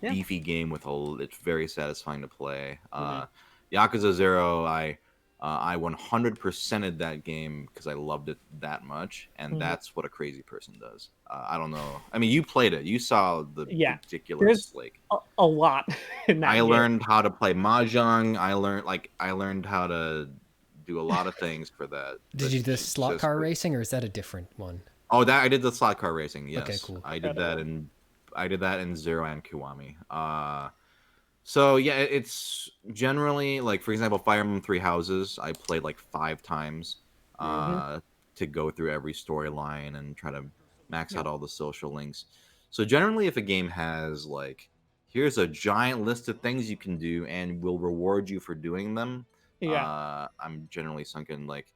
yeah. beefy game with it's very satisfying to play. Mhm. Yakuza 0, I 100%ed that game because I loved it that much, and Mhm. that's what a crazy person does. I don't know. I mean, you played it. You saw the Yeah. ridiculous There's like. a lot in I that game. learned how to play mahjong. I learned how to do a lot of things for that. Did you That's do the slot just car racing, or is that a different one? Oh, that I did the slot car racing. Okay, Yes, cool. Incredible. I did that in Zero and Kiwami. So yeah, it's generally like, for example, Fire Emblem Three Houses. I played like 5 times, Hmm. uh, to go through every storyline and try to max Yeah. out all the social links. So generally, if a game has like, here's a giant list of things you can do and will reward you for doing them, Yeah. I'm generally sunken. Like,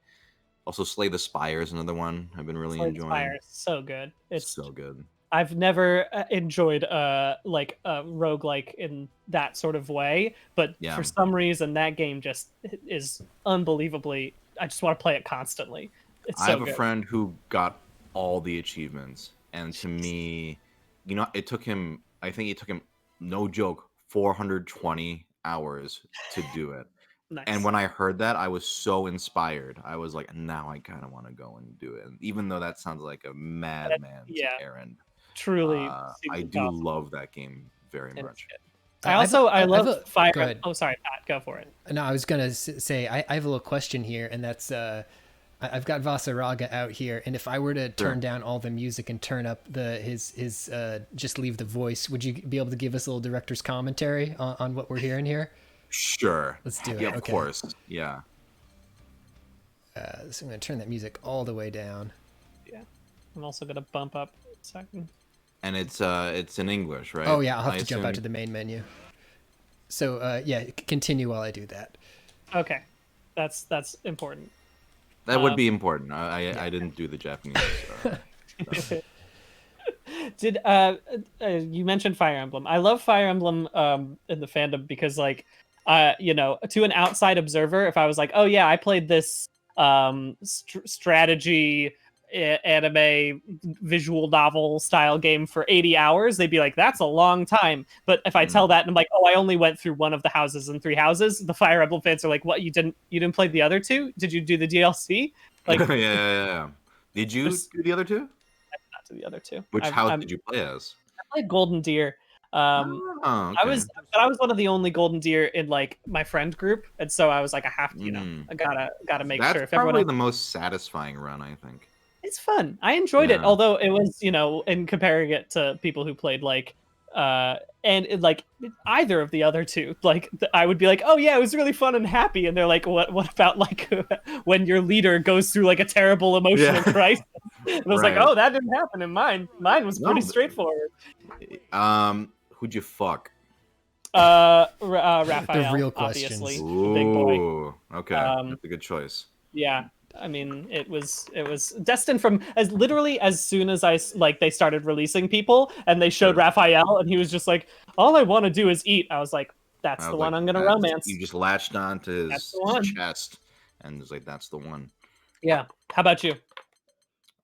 also Slay the Spire is another one I've been really Slay the enjoying. Spire is so good. It's So good. I've never enjoyed like a roguelike in that sort of way, but Yeah. for some reason that game just is unbelievably I just want to play it constantly. It's I so have a good. friend who got all the achievements, and to Jeez. me, it took him. I think it took him, no joke, 420 hours to do it. And Nice. when I heard that, I was so inspired. I was like, now I kind of want to go and do it. And even though that sounds like a madman's Yeah, errand, truly I seems do impossible. love that game very It is much. good. I I have love a Fire. go ahead. Oh, sorry, Pat. Go for it. No, I was gonna say I have a little question here, and that's I've got Vasaraga out here, and if I were to turn Sure. down all the music and turn up his just leave the voice, would you be able to give us a little director's commentary on what we're hearing here? Sure. Let's do Yeah, it. of Okay. course. Yeah. So I'm gonna turn that music all the way down. Yeah, I'm also gonna bump up a second. And it's in English, right? Oh yeah, I'll have I to jump out assume. to the main menu. So yeah, continue while I do that. Okay, that's important. That would Um, be important. I didn't do the Japanese. So. Did you mentioned Fire Emblem? I love Fire Emblem in the fandom because like to an outside observer, if I was like, oh yeah, I played this strategy anime visual novel style game for 80 hours, they'd be like, that's a long time. But if I tell Mm. that and I'm like, oh, I only went through one of the houses and three houses, the Fire Emblem fans are like, what, you didn't play the other two? Did you do the DLC? Like, Yeah. Did you there's do the other two? not to the other two. Which I've, house I'm, did you play as? I played Golden Deer. Oh, okay. I was one of the only Golden Deer in like my friend group, and so I was like, I have to, Mm. I gotta make That's sure if everyone probably else. the most satisfying run, I think. It's fun. I enjoyed it, Yeah. although it was, in comparing it to people who played like, like either of the other two, like I would be like, oh yeah, it was really fun and happy, and they're like, what about like when your leader goes through like a terrible emotional Yeah. crisis? And I was like, Right. oh, that didn't happen in mine. Mine was pretty No, straightforward. Who'd you fuck? Raphael, real obviously, questions. the big boy. Ooh, okay. That's a good choice. Yeah, I mean, it was destined from as soon as they started releasing people and they showed Sure. Raphael and he was just like, all I want to do is eat. I was like, that's I the was one like, I'm gonna that's, romance. you just latched onto That's the his one. chest, and it's like, that's the one. Yeah. How about you?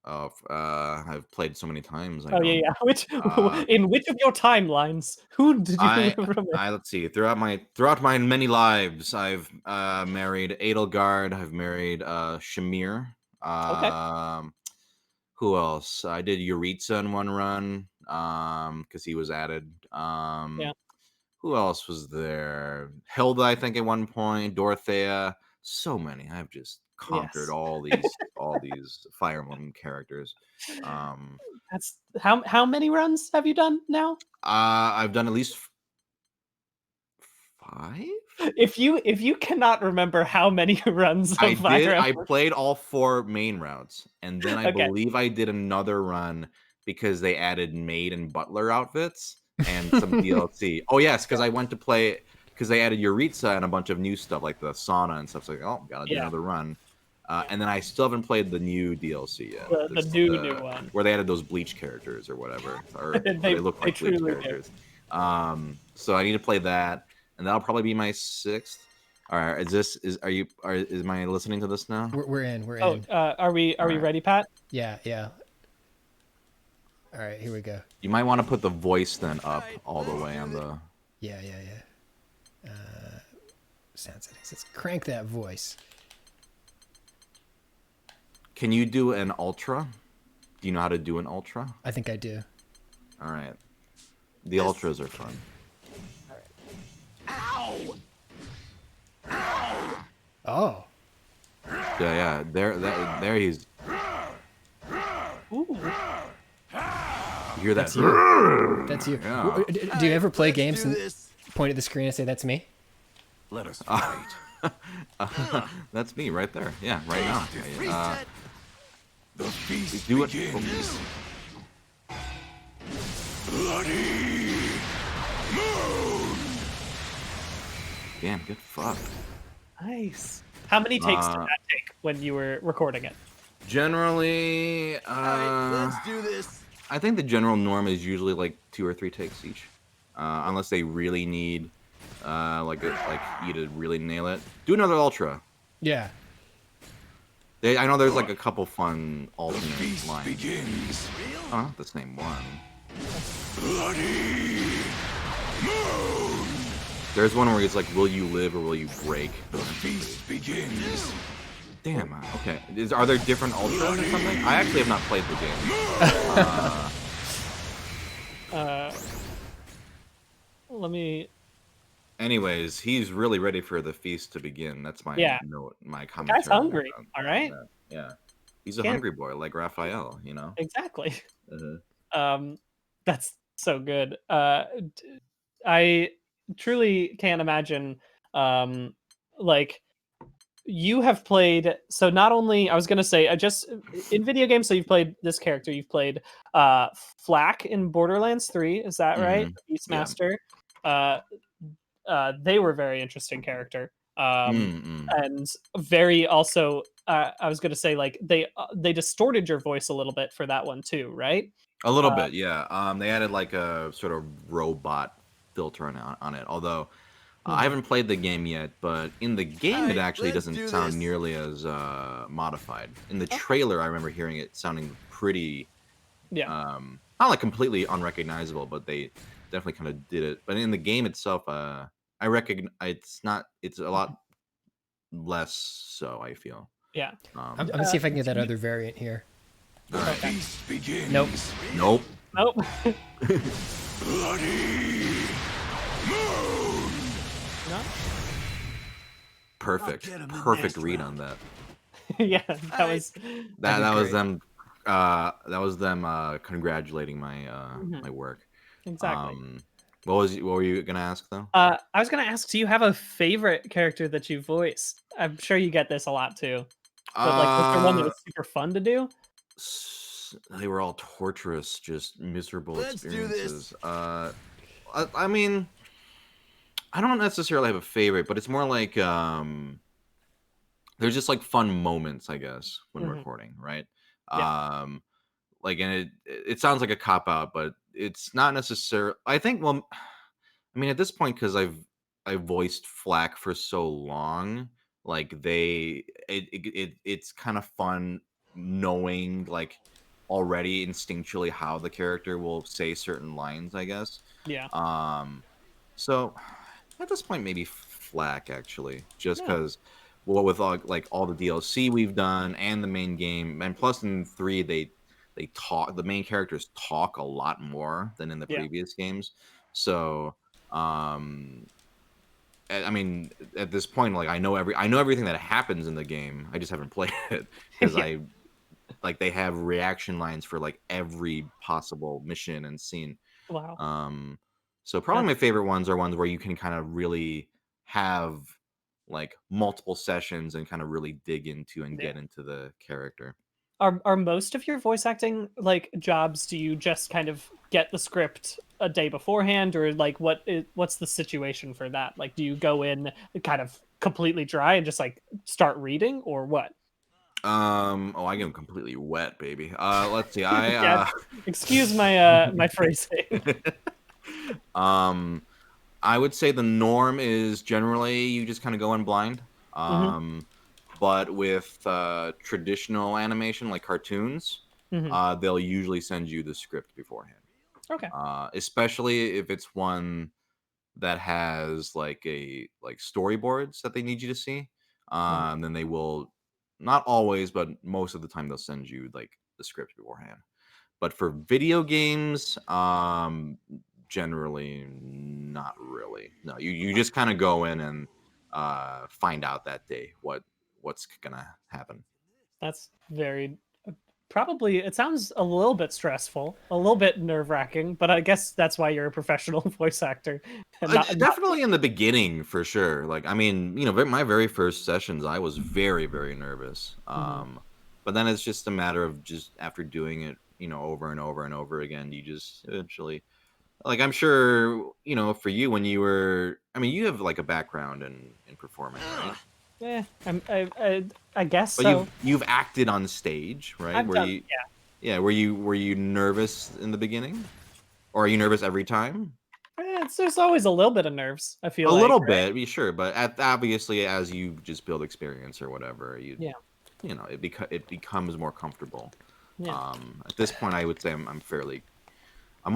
Oh, I've played so many times. Oh yeah. Which Uh, in which of your timelines? Who did you romance? let's see. Throughout my many lives, I've married Edelgard. I've married Shamir. Okay. Who else? I did Yuritsa in one run, because he was added. Yeah. Who else was there? Hilda, I think, at one point. Dorothea. So many. I've just conquered Yes. all these Fire Emblem characters. That's how many runs have you done now? I've done at least 5. If you cannot remember how many runs I of Fire did. I Emblem, played all 4 main routes, and then I okay. believe I did another run because they added maid and butler outfits and some DLC. Oh yes, because I went to play because they added Yuritsa and a bunch of new stuff like the sauna and stuff. So like, oh, gotta do Yeah. another run. And then I still haven't played the new DLC yet. The new one. Where they added those bleach characters or whatever, or They look like bleach truly characters. So I need to play that, and that'll probably be my 6th. All right, is my listening to this now? We're in. We're Oh, in. are we ready, Pat? Yeah. All right, here we go. You might want to put the voice then up all the way on the. Yeah. Sound settings. Let's crank that voice. Can you do an ultra? Do you know how to do an ultra? I think I do. All right. The ultras are fun. Oh. Yeah. There he's. Ooh. You hear that? That's you. That's you. Yeah. Do you ever play games and point at the screen and say, "That's me"? Let us fight. That's me right there. Yeah, right now. The feast Do it. begins. Bloody moon. Damn, good fuck. Nice. How many takes did that take when you were recording it? Generally, Let's do this. I think the general norm is usually like 2 or 3 takes each, unless they really need, like you to really nail it. Do another ultra. Yeah. I know there's like a couple fun alternate Feast lines. begins. Oh, not the same one. Bloody moon. There's one where he's like, "Will you live or will you break?" The feast begins. Damn. Okay. Are there different ultras or something? I actually have not played the game. Let me. Anyways, he's really ready for the feast to begin. That's my note, my commentary. Guy's hungry. All right. Yeah. He's a hungry boy, like Raphael. You know. Exactly. Uh-huh. That's so good. I truly can't imagine. Like you have played. So not only I was gonna say, just in video games. So you've played this character. You've played Flack in Borderlands 3. Is that right? Beastmaster. Yeah. They were a very interesting character. And very also. I was gonna say like they distorted your voice a little bit for that one too, right? A little bit, yeah. They added like a sort of robot filter on it. Although I haven't played the game yet, but in the game it actually doesn't sound nearly as modified. In the trailer, I remember hearing it sounding pretty, not like completely unrecognizable, but they definitely kind of did it. But in the game itself, I recognize it's a lot less so, I feel. Yeah. I'm gonna see if I can get that other variant here. The feast begins. Nope. Bloody moon. No. Perfect read on that. Yeah, that was them. That was them congratulating my my work. Exactly. What were you gonna ask though? I was gonna ask, do you have a favorite character that you voiced? I'm sure you get this a lot too. But like, was there one that was super fun to do? They were all torturous, just miserable Let's do experiences. I mean, I don't necessarily have a favorite, but it's more like there's just like fun moments, I guess, when Mhm. recording, right? Yeah. Like, and it sounds like a cop out, but it's not necessarily. I think, well, I mean, at this point, because I've voiced Flack for so long, like it's kind of fun knowing like already instinctually how the character will say certain lines, I guess. Yeah. Um, so at this point, maybe Flack actually, just Yeah. because, well, with all like all the DLC we've done and the main game, and plus in 3 they talk, the main characters talk a lot more than in the Yeah. previous games. So um I mean, at this point, like I know everything that happens in the game. I just haven't played it because Yeah. I like they have reaction lines for like every possible mission and scene. Wow. Um, so probably That's my favorite ones are ones where you can kind of really have like multiple sessions and kind of really dig into and yeah. get into the character. Are most of your voice acting like jobs? Do you just kind of get the script a day beforehand, or like what's the situation for that? Like, do you go in kind of completely dry and just like start reading, or what? Oh, I get them completely wet, baby. Let's see. Yeah. Excuse my my phrasing. Um, I would say the norm is generally you just kind of go in blind. Hmm. But with traditional animation like cartoons, Hmm. they'll usually send you the script beforehand. Okay. Especially if it's one that has like storyboards that they need you to see. Mhm. Then they will, not always, but most of the time they'll send you like the script beforehand. But for video games, generally not really. No, you just kind of go in and find out that day what's gonna happen. That's very probably. It sounds a little bit stressful, a little bit nerve wracking, but I guess that's why you're a professional voice actor and not. Definitely in the beginning, for sure. Like, I mean, my very first sessions, I was very, very nervous. Mhm. But then it's just a matter of just after doing it, over and over and over again, you just eventually, like, I'm sure, for you when you were, I mean, you have like a background in performing, right? I guess But so. you've acted on stage, right? I've Were done. you, yeah, were you nervous in the beginning, or are you nervous every time? There's always a little bit of nerves. I feel A like, little right? bit, sure, but obviously, as you just build experience or whatever, Yeah. it becomes more comfortable. Yeah. At this point, I would say I'm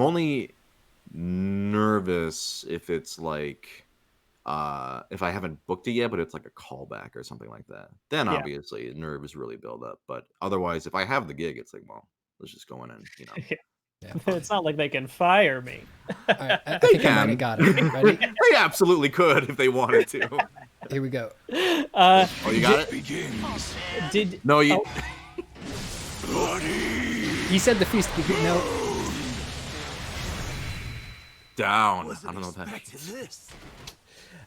only nervous if it's like if I haven't booked it yet, but it's like a callback or something like that. Then Yeah. obviously nerves really build up. But otherwise, if I have the gig, it's like, well, let's just go in and Yeah. It's not like they can fire me. All right, I they think I might can. have got it. Ready? They absolutely could if they wanted to. Here we go. Uh, Oh, you got it? Begins. did No, you. oh, Bloody He said the feast begin. No. Down. I don't know what that means. this.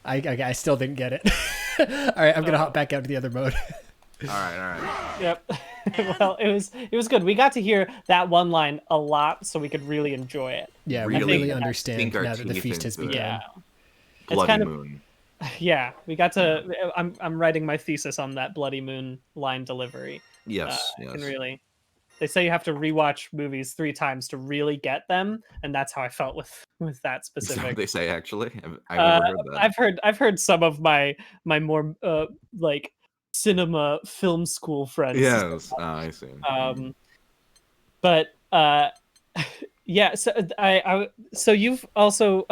I still didn't get it. All right, I'm gonna hop back out to the other mode. All right. Yep. Well, it was good. We got to hear that one line a lot, so we could really enjoy it. Yeah, we Really really understand sink our now that the teeth feast has into it. begun. Yeah. Bloody kind of- moon. Yeah, we got to. I'm writing my thesis on that Bloody Moon line delivery. Yes, I yes. can really. They say you have to rewatch movies 3 times to really get them, and that's how I felt with that Is that what specific. they say? Actually, I've never heard that. I've heard some of my more like cinema film school friends. Yes, I see. But yeah. So so you've also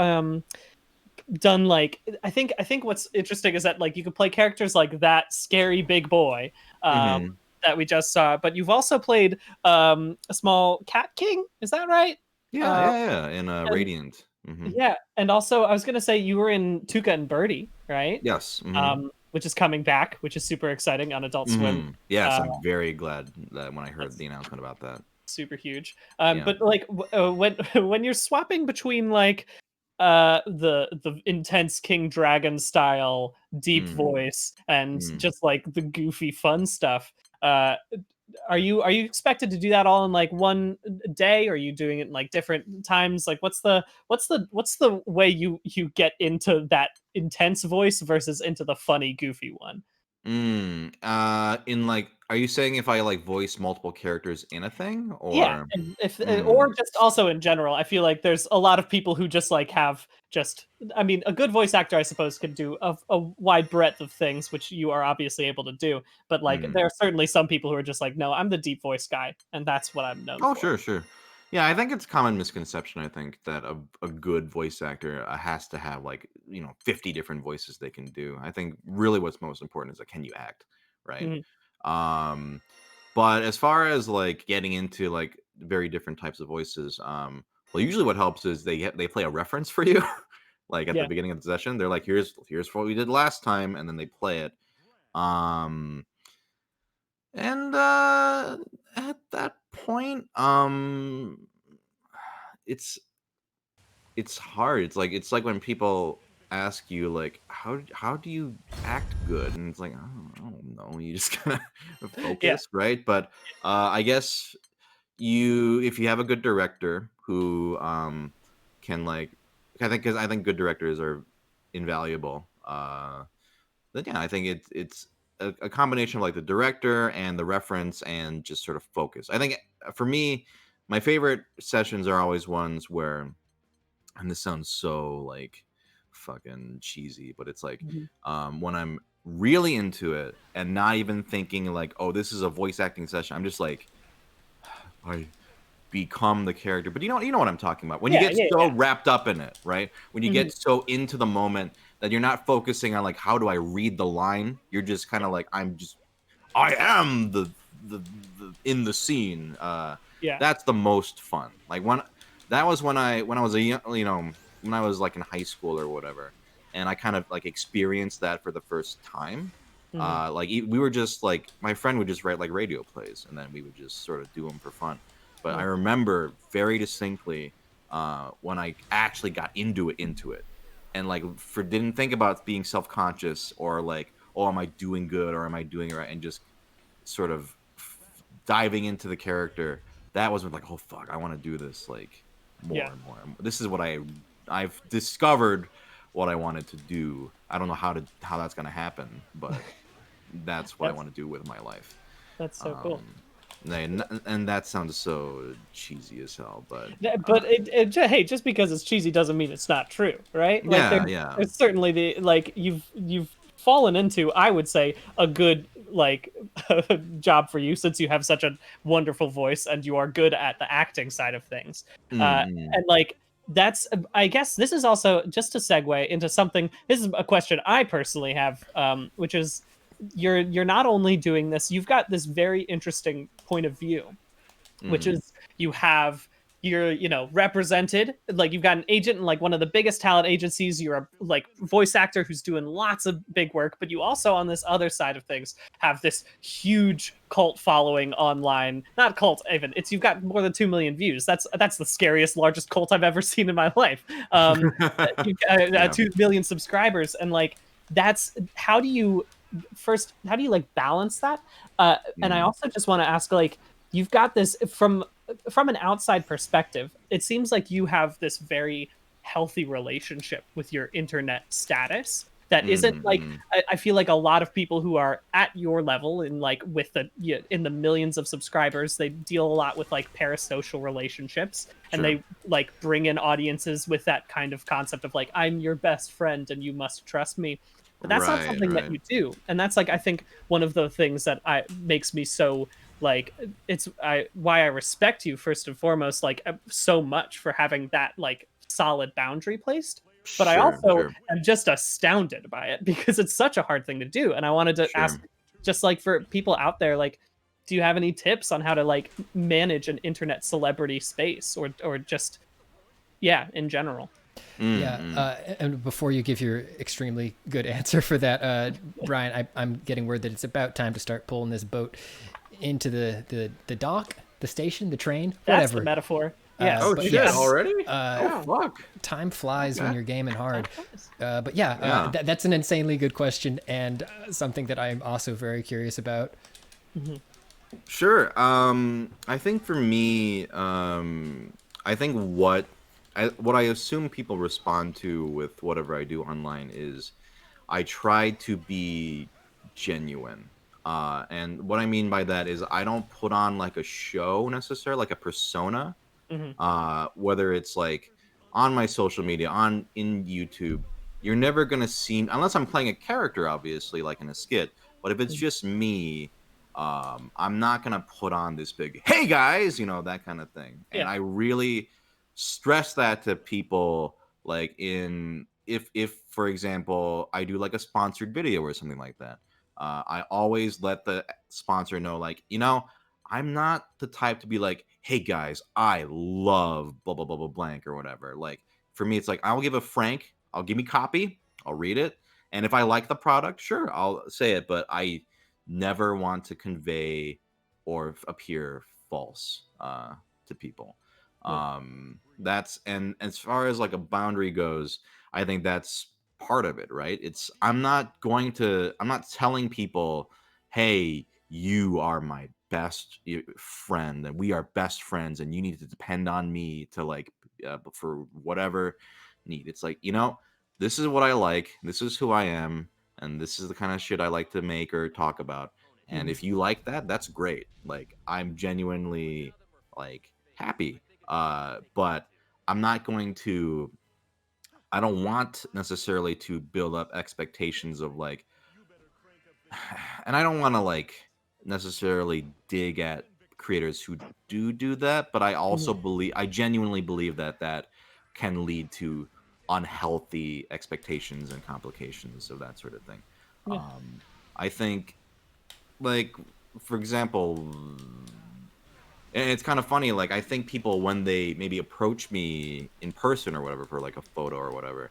done like I think what's interesting is that like you could play characters like that scary big boy Mhm. that we just saw, but you've also played a small cat king. Is that right? Yeah. In and- Radiant. Hmm. Yeah, and also I was gonna say you were in Tuca and Birdie, right? Yes. Which is coming back, which is super exciting on Adult Swim. Yes, Uh, I'm very glad that when I heard the announcement about that. Super huge. Yeah. But like when you're swapping between like the intense King Dragon style deep Mm. voice and Mm. just like the goofy fun stuff, are you expected to do that all in like one day, or are you doing it in like different times? Like what's the way you get into that intense voice versus into the funny goofy one? In like, are you saying if I like voice multiple characters in a thing, Yeah, or? and if Mm, or just also in general, I feel like there's a lot of people who just like have just. I mean, a good voice actor, I suppose, could do a wide breadth of things, which you are obviously able to do. But like, mm. there are certainly some people who are just like, no, I'm the deep voice guy, and that's what I'm known Oh, for. sure, sure. Yeah, I think it's common misconception. I think that a good voice actor has to have like 50 different voices they can do. I think really what's most important is like, can you act, right? Mhm. Um, but as far as like getting into like very different types of voices, well, usually what helps is they play a reference for you, like at the Yeah, beginning of the session. They're like, here's what we did last time, and then they play it. Um, and at that point, it's it's hard. It's like when people ask you like, how do you act good? And it's like, I don't know. You just kind of yeah, focus, right? But I guess if you have a good director who can like, I think good directors are invaluable. Then yeah, I think it's a combination of like the director and the reference and just sort of focus. I think for me, my favorite sessions are always ones where, and this sounds so like fucking cheesy, but it's like mhm, when I'm really into it and not even thinking like, oh, this is a voice acting session. I'm just like, I become the character. But you know what I'm talking about. When you yeah, get yeah, so yeah. wrapped up in it, right? When you Mhm, get so into the moment that you're not focusing on like, how do I read the line? You're just kind of like, I am the in the scene. yeah, That's the most fun. Like that was when I was a young, when I was like in high school or whatever, and I kind of like experienced that for the first time. mhm, Like we were just like, my friend would just write like radio plays, and then we would just sort of do them for fun. But I mhm, remember very distinctly when I actually got into it, and like didn't think about being self conscious or like, oh, am I doing good or am I doing it right, and just sort of diving into the character. That was when like, oh fuck, I want to do this like yeah. more and more. This is what I've discovered what I wanted to do. I don't know how that's gonna happen, but that's what I That's want to do with my life. that's so cool. Um, and that sounds so cheesy as hell, but But hey, just because it's cheesy doesn't mean it's not true, right? Like yeah, yeah, there's certainly the like you've fallen into, I would say, a good like job for you since you have such a wonderful voice and you are good at the acting side of things. mm, And like that's I guess this is also just to segue into something. This is a question I personally have, which is you're not only doing this, you've got this very interesting point of view, which mm, is you have you're represented, like you've got an agent in like one of the biggest talent agencies, you're a like voice actor who's doing lots of big work, but you also on this other side of things have this huge cult following online. Not cult even, it's you've got more than 2 million views. That's the scariest, largest cult I've ever seen in my life. You've got yeah, 2 million subscribers, and like that's how do you like balance that? And I mm, also just want to ask, like, you've got this from an outside perspective, it seems like you have this very healthy relationship with your internet status that isn't like, mm. I feel like a lot of people who are at your level in like with the in the millions of subscribers, they deal a lot with like parasocial relationships, and Sure, they like bring in audiences with that kind of concept of like, I'm your best friend and you must trust me. But that's not right, something that right, you do, and that's like I think one of the things that I makes me so like it's I why I respect you first and foremost, like so much for having that like solid boundary placed. But I sure, also sure, am just astounded by it because it's such a hard thing to do. And I wanted to ask, sure. just like for people out there, like, do you have any tips on how to like manage an internet celebrity space, or just yeah, in general? Yeah, Mm. and before you give your extremely good answer for that, Brian, I'm getting word that it's about time to start pulling this boat into the dock, the station, the train, That's the whatever. metaphor. Yes, Oh But shit! I'm, yes, Already? Oh yeah, fuck! time flies when Okay. you're gaming hard. that was- But yeah, Yeah. that's an insanely good question and something that I'm also very curious about. Mhm. Sure. I think for me, I think what I assume people respond to with whatever I do online is I try to be genuine. And what I mean by that is I don't put on like a show necessarily, like a persona. Whether it's like on my social media, in YouTube, you're never gonna see, unless I'm playing a character, obviously, like in a skit. But if it's just me, I'm not gonna put on this big "Hey guys," that kind of thing. And I really stress that to people, like if for example I do like a sponsored video or something like that. I always let the sponsor know, like, I'm not the type to be like, "Hey guys, I love blah blah blah blah blank," or whatever. Like, for me, it's like, I'll give I'll give me copy, I'll read it, and if I like the product, sure, I'll say it. But I never want to convey or appear false to people. That's, and as far as like a boundary goes, I think that's part of it, right? I'm not telling people, "Hey, you are my best friend and we are best friends and you need to depend on me to like for whatever need." It's like, this is what I like, this is who I am, and this is the kind of shit I like to make or talk about. And if you like that, that's great. Like, I'm genuinely like happy. But I'm not going to, I don't want necessarily to build up expectations of like, and I don't want to like necessarily dig at creators who do that, but I also I genuinely believe that can lead to unhealthy expectations and complications of that sort of thing. I think, like, for example, and it's kind of funny, like, I think people, when they maybe approach me in person or whatever for like a photo or whatever,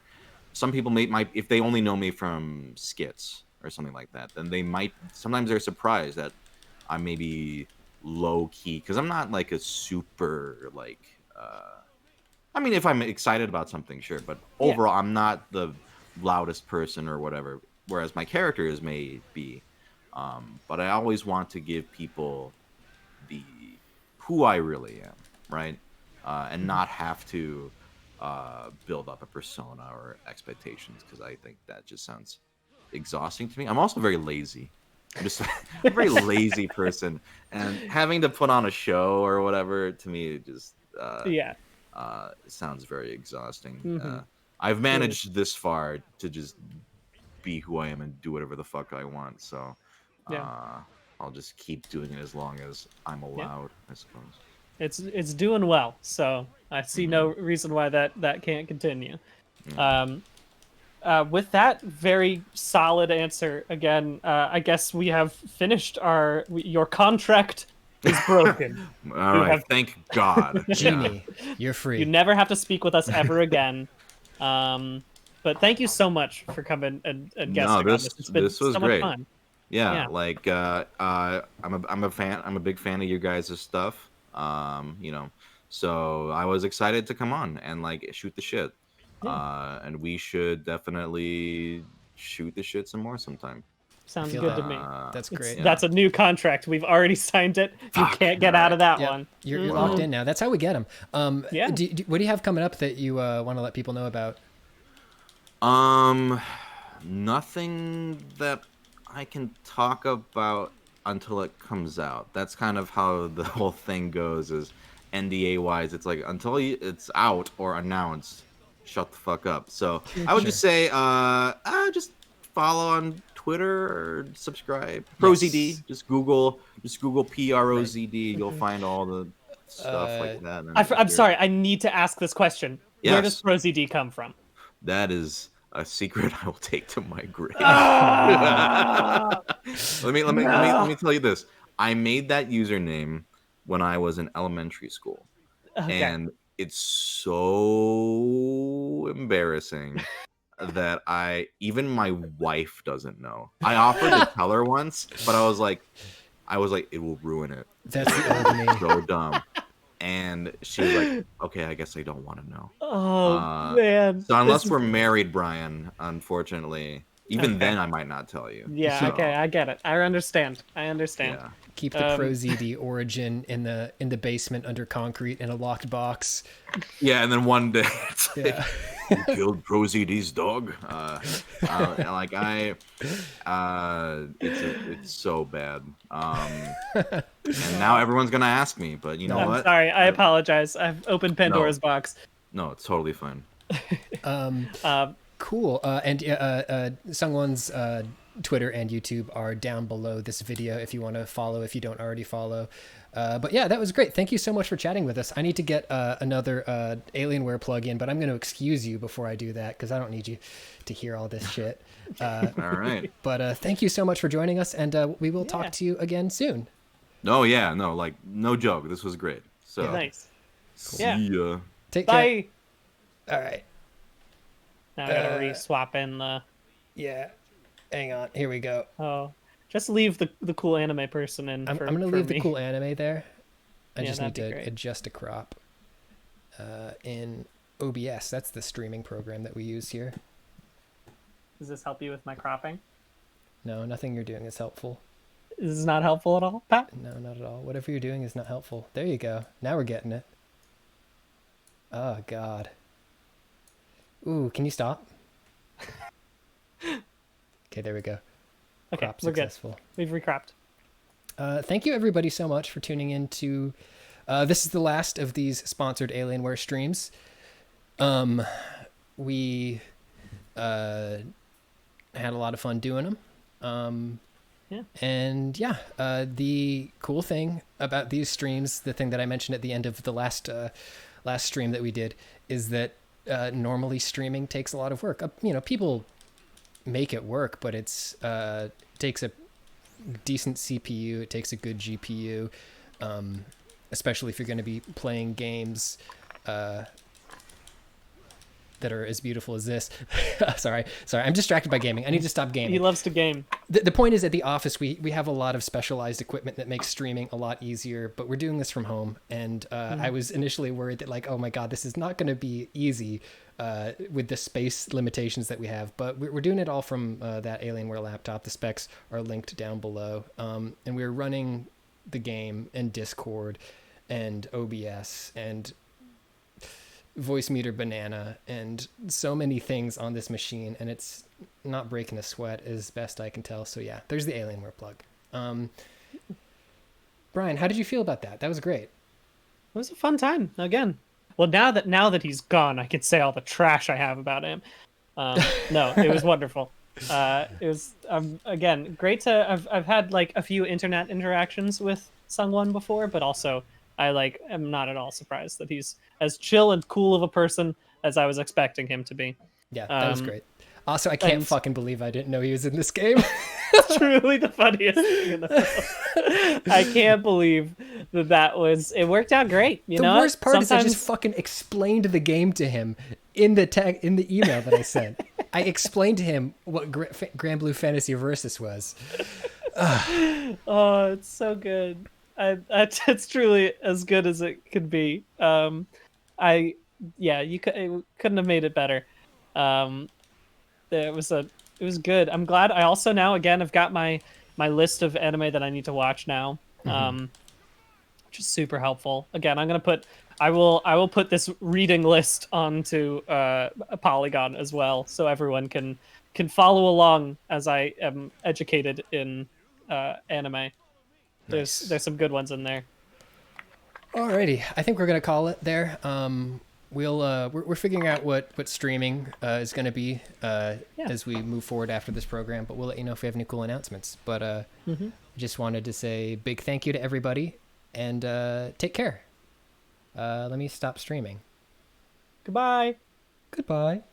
some people might, if they only know me from skits or something like that, then sometimes they're surprised that I'm maybe low key, because I'm not like a super like I mean, if I'm excited about something, sure, but overall I'm not the loudest person or whatever, whereas my characters may be. But I always want to give people who I really am, right? And not have to build up a persona or expectations, because I think that just sounds exhausting to me. I'm also very lazy. I'm just a very lazy person, and having to put on a show or whatever, to me, just sounds very exhausting. I've managed this far to just be who I am and do whatever the fuck I want, so I'll just keep doing it as long as I'm allowed, I suppose. It's doing well, so I see no reason why that can't continue. With that very solid answer, again, I guess we have finished your contract is broken. All right, thank God. Genie, you're free. You never have to speak with us ever again. But thank you so much for coming and guesting on this. It's been this was so great. much fun. Yeah, like I'm a big fan of your guys' stuff. So I was excited to come on and like shoot the shit. And we should definitely shoot the shit some more sometime. Sounds good to me. That's great. That's a new contract. We've already signed it. You can't get out of that one. You're locked in now. That's how we get them. What do you have coming up that you want to let people know about? Nothing that I can talk about until it comes out. That's kind of how the whole thing goes, is NDA wise. It's like, until it's out or announced, shut the fuck up. So I would just say, just follow on Twitter or subscribe. ProZD. Just Google PROZD. You'll find all the stuff like that. I'm sorry. I need to ask this question. Yes. Where does ProZD come from? That is a secret I will take to my grave. Let me tell you this. I made that username when I was in elementary school. And it's so embarrassing that even my wife doesn't know. I offered to tell her once, but I was like, it will ruin it. That's the old me. So dumb. And she was like, okay, I guess I don't want to know. Oh, man. So unless we're married, Brian, unfortunately, even then I might not tell you. Yeah, so, okay, I get it. I understand. Yeah. Keep the ProZD origin in the basement under concrete in a locked box. Yeah, and then one day it's like, Who killed ProZD's dog? Like it's so bad. And now everyone's gonna ask me, but you know I'm what? sorry. I apologize. I've opened Pandora's box. No, it's totally fine. Cool. And Sungwon's Twitter and YouTube are down below this video if you want to follow, if you don't already follow. But yeah, that was great. Thank you so much for chatting with us. I need to get another Alienware plug-in, but I'm going to excuse you before I do that because I don't need you to hear all this shit. All right. But thank you so much for joining us, and we will talk to you again soon. No, yeah, no, like no joke. This was great. So Nice. see Yeah. ya. Take Bye. care. All right. Now I gotta re-swap in the. Yeah. Hang on. Here we go. Oh, just leave the cool anime person in. I'm for, going to for leave me. the cool anime there. I Yeah, just need that'd be to great. adjust a crop in OBS. That's the streaming program that we use here. Does this help you with my cropping? No, nothing you're doing is helpful. Is this not helpful at all, Pat? No, not at all. Whatever you're doing is not helpful. There you go. Now we're getting it. Oh, God. Ooh, can you stop? Okay, there we go. Okay, Crop we're good. successful. We've recropped. Thank you, everybody, so much for tuning in to... this is the last of these sponsored Alienware streams. We had a lot of fun doing them. Yeah. And yeah, the cool thing about these streams, the thing that I mentioned at the end of the last stream that we did, is that normally streaming takes a lot of work. People make it work, but it takes a decent CPU. It takes a good GPU, especially if you're going to be playing games that are as beautiful as this. Sorry, I'm distracted by gaming. I need to stop gaming. He loves to game. The point is, at the office, we have a lot of specialized equipment that makes streaming a lot easier, but we're doing this from home. And I was initially worried that, like, oh my God, this is not going to be easy with the space limitations that we have. But we're doing it all from that Alienware laptop. The specs are linked down below. And we're running the game and Discord and OBS and voice meter banana and so many things on this machine, and it's not breaking a sweat as best I can tell. So yeah, there's the Alienware plug. Brian, how did you feel about that? That was great. It was a fun time again. Well, now that he's gone, I can say all the trash I have about him. No, it was wonderful. It was again great to. I've had like a few internet interactions with Sungwon before, but also I am not at all surprised that he's as chill and cool of a person as I was expecting him to be. Yeah, that was great. Also, I can't fucking believe I didn't know he was in this game. It's truly the funniest thing in the world. I can't believe it worked out great. The worst part is I just fucking explained the game to him in the email that I sent. I explained to him what Grand Blue Fantasy Versus was. Oh, it's so good. It's truly as good as it could be. You couldn't have made it better. It was good. I'm glad. I also now again have got my list of anime that I need to watch now, which is super helpful. Again, I will put this reading list onto a Polygon as well, so everyone can follow along as I am educated in anime. Nice. There's some good ones in there. Alrighty, I think we're gonna call it there. We're figuring out what streaming is gonna be as we move forward after this program, but we'll let you know if we have any cool announcements. But just wanted to say big thank you to everybody, and take care. Let me stop streaming. Goodbye. Goodbye.